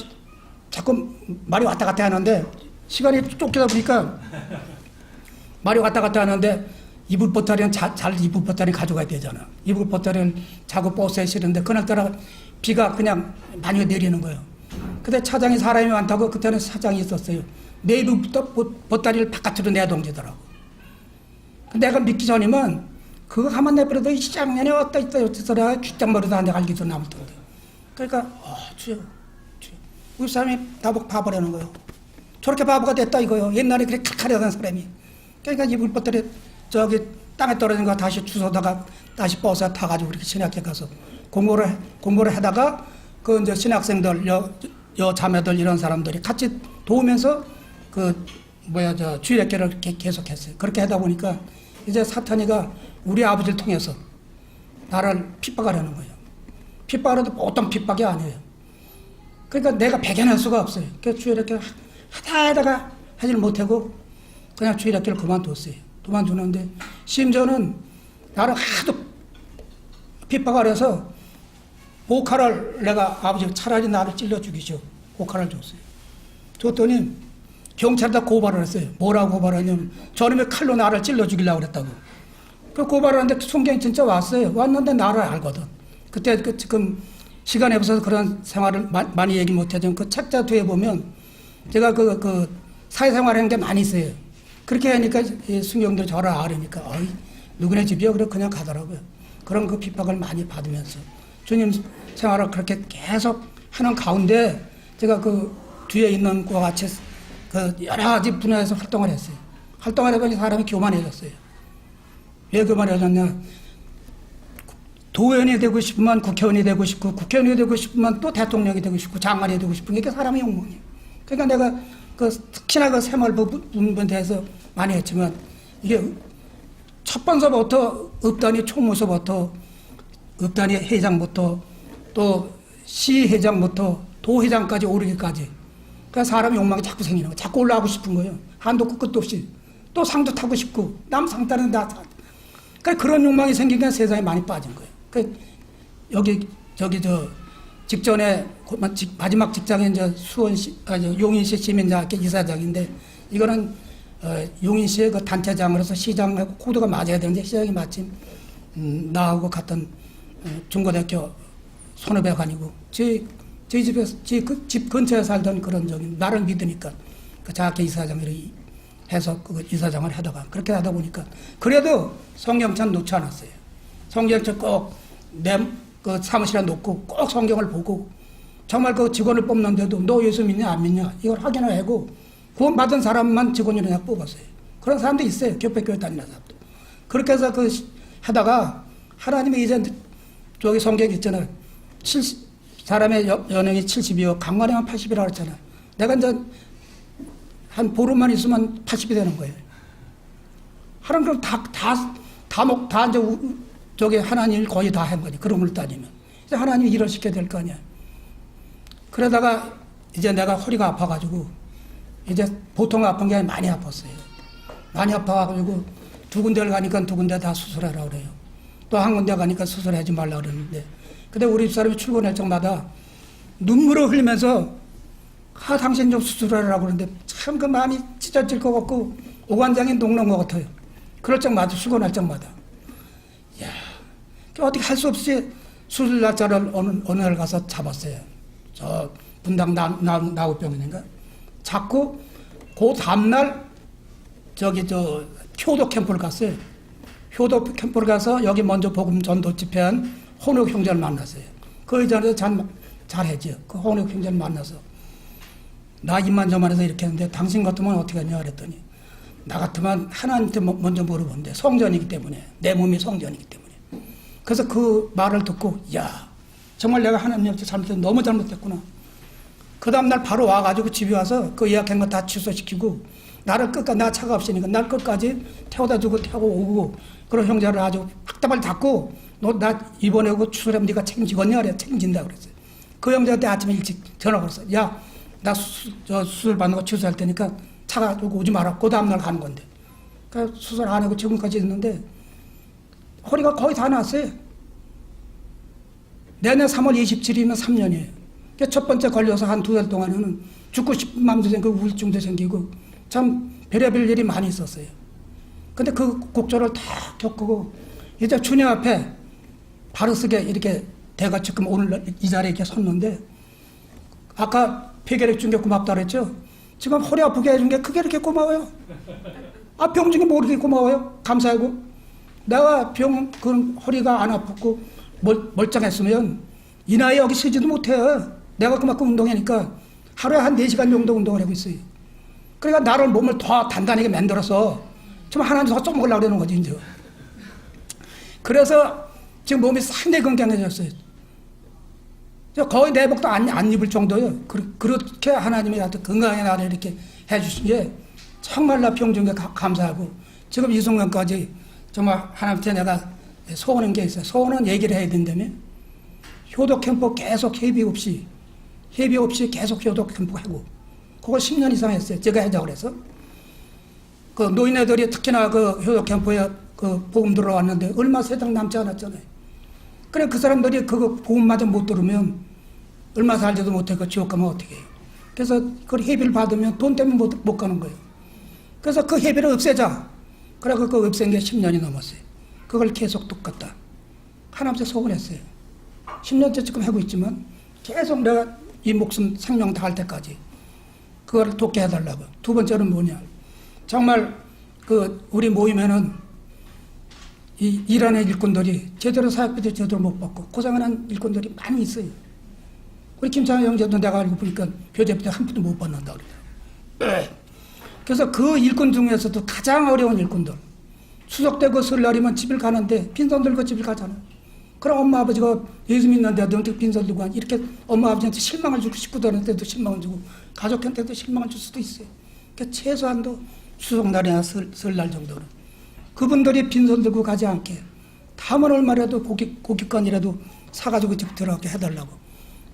자꾸 말이 왔다 갔다 하는데 시간이 쫓기다 보니까 말이 왔다 갔다 하는데 이불 보따리는 잘 이불 보따리 가져가야 되잖아. 이불 보따리를 자꾸 버스에 실는데 그날따라 비가 그냥 많이 내리는 거예요. 근데 차장이 사람이 많다고 그때는 사장이 있었어요. 내 이불 보따리를 바깥으로 내던지더라고. 내가 믿기 전이면 그거 가만 내버려도 이 시장년에 왔다 있다 어쩌서라 귓장머리도 안 돼 알기도 남을 텐데. 그러니까 주여 우리 사람이 나보고 바보라는 거예요. 저렇게 바보가 됐다 이거요. 옛날에 그렇게 칼칼하던 사람이. 그러니까 이불 보따리 저기 땅에 떨어진 거 다시 주워다가 다시 버스에 타가지고 그렇게 신학교 가서 공부를 하다가 그 이제 신학생들 여 자매들 이런 사람들이 같이 도우면서 저 주일학교를 계속했어요. 그렇게 하다 보니까 이제 사탄이가 우리 아버지를 통해서 나를 핍박하려는 거예요. 핍박하려도 어떤 핍박이 아니에요. 그러니까 내가 배견할 수가 없어요. 그래서 주일학교 하다가 하질 못하고 그냥 주일학교를 그만뒀어요. 그만두는데 심지어는 나를 하도 핍박을 해서 보칼을 내가 아버지가 차라리 나를 찔러 죽이시오. 보칼을 줬어요. 줬더니 경찰에다 고발을 했어요. 뭐라고 고발하냐면 저놈의 칼로 나를 찔러 죽이려고 그랬다고. 그 고발을 하는데 송경이 진짜 왔어요. 왔는데 나를 알거든. 그때 지금 시간이 없어서 그런 생활을 많이 얘기 못하지만 그 책자 뒤에 보면 제가 그 사회생활을 한 게 많이 있어요. 그렇게 하니까 순경들 저를 알으니까 누구네 집이요? 그래 그냥 가더라고요. 그런 그 핍박을 많이 받으면서 주님 생활을 그렇게 계속 하는 가운데 제가 그 뒤에 있는 것과 같이 그 여러 가지 분야에서 활동을 했어요. 활동을 해보니 사람이 교만해졌어요. 왜 교만해졌냐? 도의원이 되고 싶으면 국회의원이 되고 싶고 국회의원이 되고 싶으면 또 대통령이 되고 싶고 장관이 되고 싶은 게 사람의 욕망이에요. 그러니까 내가 특히나 그 생활 부분에 대해서 많이 했지만 이게 첫 번서부터 읍단위 총무서부터 읍단위 회장부터 또 시회장부터 도회장까지 오르기까지 그러니까 사람의 욕망이 자꾸 생기는 거예요. 자꾸 올라가고 싶은 거예요. 한도 끝도 없이 또 상도 타고 싶고 남 상 따는 나 그러니까 그런 욕망이 생기니까 세상에 많이 빠진 거예요. 그러니까 직전에 마지막 직장에 이제 용인시 시민장학회 이사장인데 이거는 용인시의 그 단체장으로서 시장하고 코드가 맞아야 되는데 시장이 마침 나하고 같은 중고등학교 손후배가 아니고 저희 집에서 집 근처에 살던 그런 나를 믿으니까 그 장학회 이사장으로 해서 그 이사장을 하다가 그렇게 하다 보니까 그래도 성경책 놓지 않았어요. 성경책 꼭 내 그 사무실에 놓고 꼭 성경을 보고 정말 그 직원을 뽑는데도 너 예수 믿냐 안 믿냐 이걸 확인을 하고 구원받은 사람만 직원으로 그냥 뽑았어요. 그런 사람도 있어요. 교회 다니는 사람도. 그렇게 해서 하다가 하나님이 이제 저기 성경 있잖아요. 사람의 연령이 70이요. 강간이면 80이라고 했잖아요. 내가 이제 한 보름만 있으면 80이 되는 거예요. 하나님 다 이제 저기 하나님을 거의 다 한 거니. 그런 걸 따지면. 이제 하나님이 일을 시켜야 될 거 아니야. 그러다가 이제 내가 허리가 아파가지고 이제 보통 아픈 게 아니라 많이 아팠어요. 많이 아파가지고 두 군데를 가니까 두 군데 다 수술하라고 그래요. 또 한 군데 가니까 수술하지 말라고 그러는데 근데 우리 집사람이 출근할 적마다 눈물을 흘리면서 당신 좀 수술하라고 그러는데 참 그 마음이 찢어질 것 같고 오관장이 녹는 것 같아요. 그럴 적마다 출근할 적마다. 이야, 어떻게 할 수 없이 수술 날짜를 어느 날 가서 잡았어요. 저 분당 나우병원인가? 잡고 그 다음날 효도 캠프를 갔어요. 효도 캠프를 가서 여기 먼저 복음 전도 집회한 혼옥 형제를 만났어요. 그 이전에 잘했죠. 그 혼옥 형제를 만나서 나 이만저만해서 이렇게 했는데 당신 같으면 어떻게 하냐 그랬더니 나 같으면 하나님한테 먼저 물어본대. 성전이기 때문에 내 몸이 성전이기 때문에. 그래서 그 말을 듣고 야 정말 내가 하나님한테 잘못했 너무 잘못했구나. 그 다음날 바로 와가지고 집에 와서 그 예약한 거 다 취소시키고 나를 끝까지, 나 차가 없으니까 날 끝까지 태워다 주고 태우고 오고, 그런 형제를 아주 확답을 닫고, 너 나 이번에 그 추수하면 네가 책임지겠냐? 그래. 책임진다 그랬어요. 그 형제한테 아침에 일찍 전화 걸었어요. 야, 나 수술 받는 거 취소할 테니까 차가 오지 마라. 그 다음날 가는 건데. 그러니까 수술 안 하고 지금까지 있는데 허리가 거의 다 나았어요. 내년 3월 27일이면 3년이에요. 그러니까 첫 번째 걸려서 한 2달 동안에는 죽고 싶은 마음도 생기고 우울증도 생기고 참 별의별 일이 많이 있었어요. 근데 그 곡절을 다 겪고 이제 주님 앞에 바로 쓰게 이렇게 내가 지금 오늘 이 자리에 이렇게 섰는데, 아까 폐결핵 준 게 고맙다 그랬죠? 지금 허리 아프게 해준 게 그게 이렇게 고마워요. 아, 병 중에 뭐 이렇게 고마워요? 감사하고. 내가 그 허리가 안 아팠고 멀쩡했으면 이 나이에 여기 서지도 못해요. 내가 그만큼 운동하니까 하루에 한 4시간 정도 운동을 하고 있어요. 그러니까 나를 몸을 더 단단하게 만들어서 좀 하나님 더 써먹으려고 그러는 거지, 이제. 그래서 지금 몸이 상당히 건강해졌어요. 거의 내복도 안 입을 정도예요. 그렇게 하나님이 나한테 건강하게 나를 이렇게 해주신 게 정말 나 병중에 감사하고, 지금 이 순간까지 정말 하나님한테 내가 소원한 게 있어요. 소원은 얘기를 해야 된다며. 효독 캠프 계속 회비 없이 계속 효독 캠프 하고, 그걸 10년 이상 했어요. 제가 하자고 그래서. 그 노인네들이 특히나 그 효독 캠프에 그 복음 들어왔는데 얼마 세상 남지 않았잖아요. 그래, 그 사람들이 그거 복음마저 못 들으면 얼마 살지도 못하고 지옥 가면 어떻게 해요. 그래서 그 회비를 받으면 돈 때문에 못 가는 거예요. 그래서 그 회비를 없애자. 그래, 그 없앤 게 10년이 넘었어요. 그걸 계속 똑같다. 하나님께 소원했어요. 10년째 지금 하고 있지만 계속 내가 이 목숨 생명 다할 때까지 그걸 돕게 해달라고. 두 번째는 뭐냐. 정말 우리 모임에는 이 일하는 일꾼들이 제대로 사역비도 제대로 못 받고 고생하는 일꾼들이 많이 있어요. 우리 김창현 형제도 내가 알고 보니까 교재비도 한 푼도 못 받는다 그래요. 그래서 그 일꾼 중에서도 가장 어려운 일꾼들, 추석 때 그 설날이면 집을 가는데 빈손 들고 집을 가잖아요. 그럼 엄마 아버지가 예수 믿는데 어떻게 빈손 들고 가니? 이렇게 엄마 아버지한테 실망을 주고, 식구들한테도 실망을 주고, 가족한테도 실망을 줄 수도 있어요. 그러니까 최소한도 추석날이나 설날 정도는 그분들이 빈손 들고 가지 않게 다만 얼마라도 고깃간이라도 사가지고 집 들어가게 해달라고.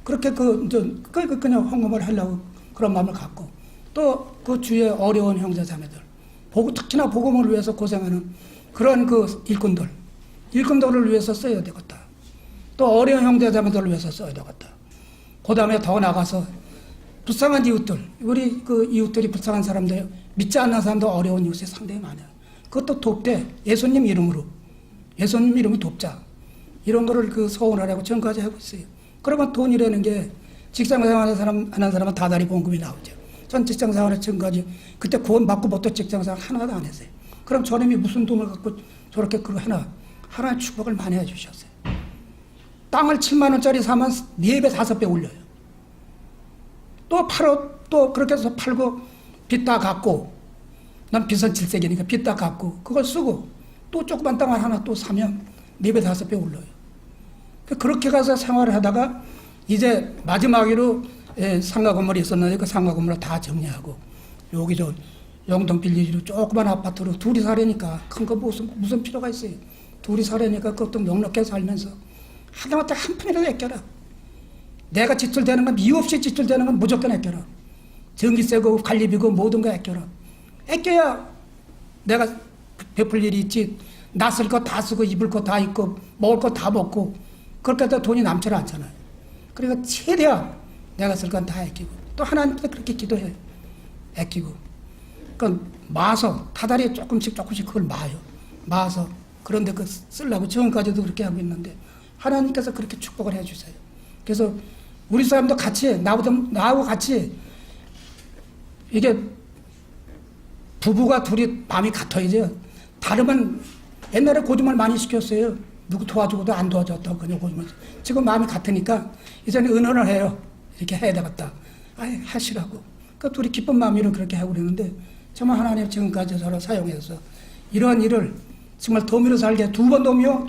그렇게 그냥 헌금을 하려고 그런 마음을 갖고, 또 그 주위에 어려운 형제 자매들, 특히나 복음을 위해서 고생하는 그런 그 일꾼들을 위해서 써야 되겠다. 또 어려운 형제 자매들을 위해서 써야 되겠다. 그 다음에 더 나가서 불쌍한 이웃들, 우리 그 이웃들이 불쌍한 사람들, 믿지 않는 사람도 어려운 이웃이 상당히 많아요. 그것도 돕되 예수님 이름으로 돕자. 이런 거를 그 소원하라고 전까지 하고 있어요. 그러면 돈이라는 게 직장생활 하는 사람은 다달이 봉급이 나오죠. 전 직장생활을 지금까지 그때 구원 받고 못도 직장생활 하나도 안 했어요. 그럼 저놈이 무슨 돈을 갖고 저렇게 그거 하나의 축복을 많이 해주셨어요. 땅을 7만 원짜리 사면 4배, 5배 올려요. 또 그렇게 해서 팔고 빚 다 갚고, 난 빚은 7세기니까 빚 다 갚고 그걸 쓰고 또 조그만 땅을 하나 또 사면 4배, 5배 올려요. 그렇게 가서 생활을 하다가 이제 마지막으로 상가 건물이 있었는데 그 상가 건물을 다 정리하고 여기 영동 빌리지로 조그만 아파트로 둘이 살으니까 큰 거 무슨 필요가 있어요. 둘이 살으니까 그것도 넉넉하게 살면서 하다못해 한 푼이라도 아껴라. 내가 지출되는 건 이유 없이 지출되는 건 무조건 아껴라. 전기세고 관리비고 모든 거 아껴라. 아껴야 내가 베풀 일이 있지. 나 쓸 거 다 쓰고 입을 거 다 입고 먹을 거 다 먹고 그렇게 해도 돈이 남질 않잖아요. 그러니까 최대한 내가 쓸 건 다 아끼고 또 하나님께 그렇게 기도해요. 아끼고 그러니까 마서 타다리에 조금씩 그걸 마서 그런데 그 쓰려고 지금까지도 그렇게 하고 있는데 하나님께서 그렇게 축복을 해주세요. 그래서 우리 사람도 같이 나하고 같이 이게 부부가 둘이 마음이 같아야죠. 다르면 옛날에 고집을 많이 시켰어요. 누구 도와주고도 안 도와줬다고 그냥 고집을. 지금 마음이 같으니까 이제는 은언을 해요. 이렇게 해야 되겠다. 하시라고. 그러니까 둘이 기쁜 마음으로 그렇게 하고 그러는데 정말 하나님 지금까지 저를 사용해서 이러한 일을 정말 도미로 살게 2번 도미요.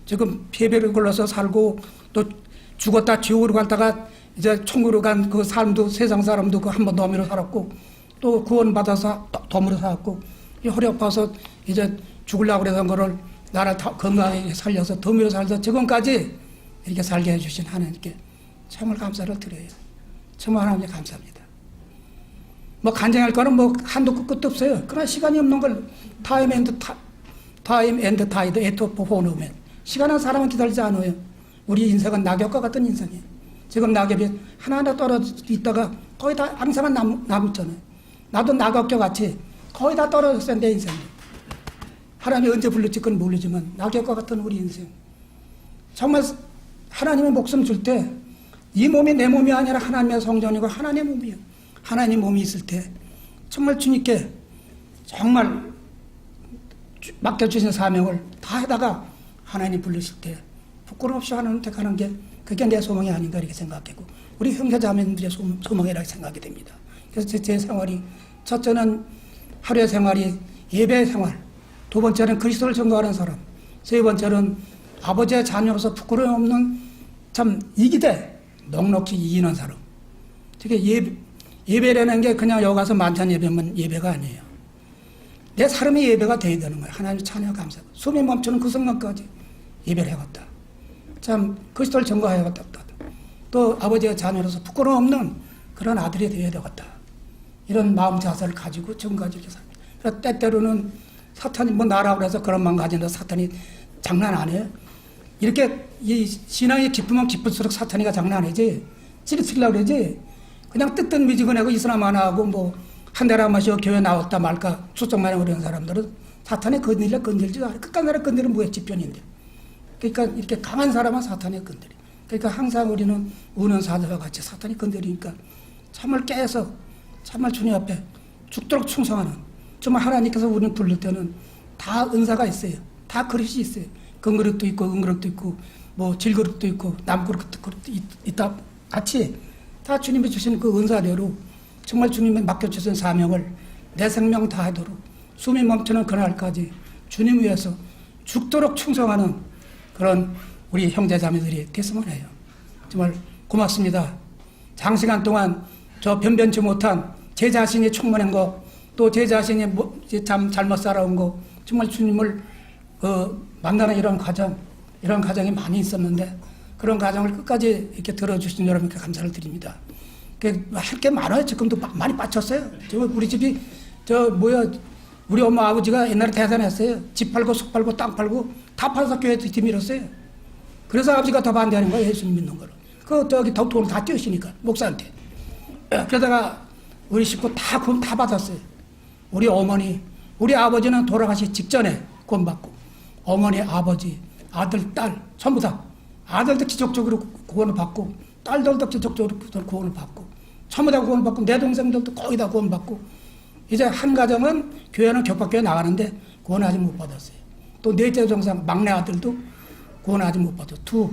지금 폐배를 걸러서 살고 또 죽었다 지옥으로 갔다가 이제 천국으로 간 그 삶도 세상 사람도 그 한 번 도미로 살았고 또 구원받아서 덤으로 살았고, 이 허리 아파서 이제 죽으려고 그러던 거를 나를 건강하게 살려서 덤으로 살서 지금까지 이렇게 살게 해주신 하나님께 정말 감사를 드려요. 정말 하나님께 감사합니다. 뭐 간증할 거는 뭐 한도 끝도 없어요. 그러나 시간이 없는 걸 타임 앤드 타이드 에트 오브 호노맨. 시간은 사람은 기다리지 않아요. 우리 인생은 낙엽과 같은 인생이에요. 지금 낙엽이 하나하나 떨어져 있다가 거의 다 항상은 남잖아요. 나도 낙엽과 같이 거의 다 떨어졌어요. 내 인생이. 하나님이 언제 불러줄 건 모르지만 낙엽과 같은 우리 인생. 정말 하나님의 목숨 줄 때 이 몸이 내 몸이 아니라 하나님의 성전이고 하나님의 몸이에요. 하나님 몸이 있을 때 정말 주님께 정말 맡겨주신 사명을 다 하다가 하나님 부르실 때 부끄럼 없이 하나님 택하는 게 그게 내 소망이 아닌가 이렇게 생각하고 우리 형제자매들의 소망이라고 생각이 됩니다. 그래서 제 생활이 첫째는 하루의 생활이 예배 생활, 두 번째는 그리스도를 전거하는 사람, 세 번째는 아버지의 자녀로서 부끄러움 없는 참 이기되 넉넉히 이기는 사람. 되게 예배라는 게 그냥 여기 가서 만찬 예배면 예배가 아니에요. 내 삶이 예배가 돼야 되는 거예요. 하나님 찬양 감사하고 숨이 멈추는 그 순간까지 예배를 해왔다. 참 그리스도를 전거해왔다. 또 아버지의 자녀로서 부끄러움 없는 그런 아들이 되어야 되겠다. 이런 마음 자세를 가지고 지금까지 이렇게 삽니다. 그래서 때때로는 사탄이 뭐 나라고 해서 그런 마음 가진다 사탄이 장난 안 해요. 이렇게 이 신앙이 깊으면 깊을수록 사탄이가 장난 아니지. 찌르치려고 그러지. 그냥 뜨뜻 미지근하고 이슬람 안 하고 뭐 한 달에 한 번씩 교회 나왔다 말까 출석만 하고 그런 사람들은 사탄이 건들지 않아. 끝까지 나라 건드리면 뭐야 집변인데. 그러니까 이렇게 강한 사람은 사탄이 건드려. 그러니까 항상 우리는 우는 사자와 같이 사탄이 건드리니까 참을 깨서 참말 주님 앞에 죽도록 충성하는 정말 하나님께서 우리는 부를 때는 다 은사가 있어요. 다 그릇이 있어요. 금그릇도 있고 은그릇도 있고 뭐 질그릇도 있고 남그릇도 있다 같이 다 주님이 주신 그 은사대로 정말 주님이 맡겨주신 사명을 내 생명 다하도록 숨이 멈추는 그날까지 주님 위해서 죽도록 충성하는 그런 우리 형제자매들이 됐으면 해요. 정말 고맙습니다. 장시간 동안 저 변변치 못한 제 자신이 충만한 거, 또 제 자신이 참 잘못 살아온 거, 정말 주님을 만나는 이런 과정이 많이 있었는데 그런 과정을 끝까지 이렇게 들어주신 여러분께 감사를 드립니다. 할 게 많아요. 지금도 많이 빠쳤어요. 우리 집이 우리 엄마 아버지가 옛날에 대단했어요. 집 팔고 숲 팔고 땅 팔고 다 팔아서 교회 뒤밀었어요. 그래서 아버지가 더 반대하는 거예요. 예수님 믿는 거를. 저기 돈을 다 띄우시니까 목사한테. 그러다가 우리 식구 다 받았어요. 우리 어머니, 우리 아버지는 돌아가시 직전에 구원받고 어머니, 아버지, 아들, 딸 전부 다 아들도 기적적으로 구원을 받고 딸들도 기적적으로 구원을 받고 전부 다 구원을 받고 내 동생들도 거의 다 구원받고 이제 한 가정은 교회는 격박교회 나가는데 구원 아직 못 받았어요. 또 넷째 동생 막내 아들도 구원 아직 못 받았어요.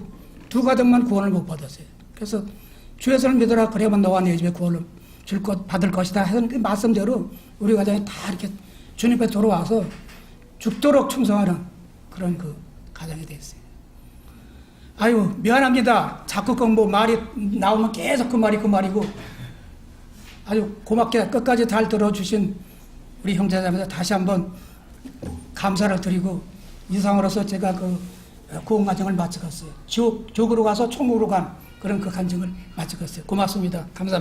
두 가정만 구원을 못 받았어요. 그래서 주 예수를 믿어라 그래야만 너와 내 집에 구원을 받을 것이다 하는 그 말씀대로 우리 가정이 다 이렇게 주님 앞에 돌아와서 죽도록 충성하는 그런 그 가정이 됐어요. 아유 미안합니다. 자꾸 뭐 말이 나오면 계속 그 말이고 아주 고맙게 끝까지 잘 들어주신 우리 형제자매들 다시 한번 감사를 드리고 이상으로서 제가 그 구원 과정을 마치겠어요. 지옥으로 가서 천국으로 간 그런 그 간증을 마치겠어요. 고맙습니다. 감사합니다.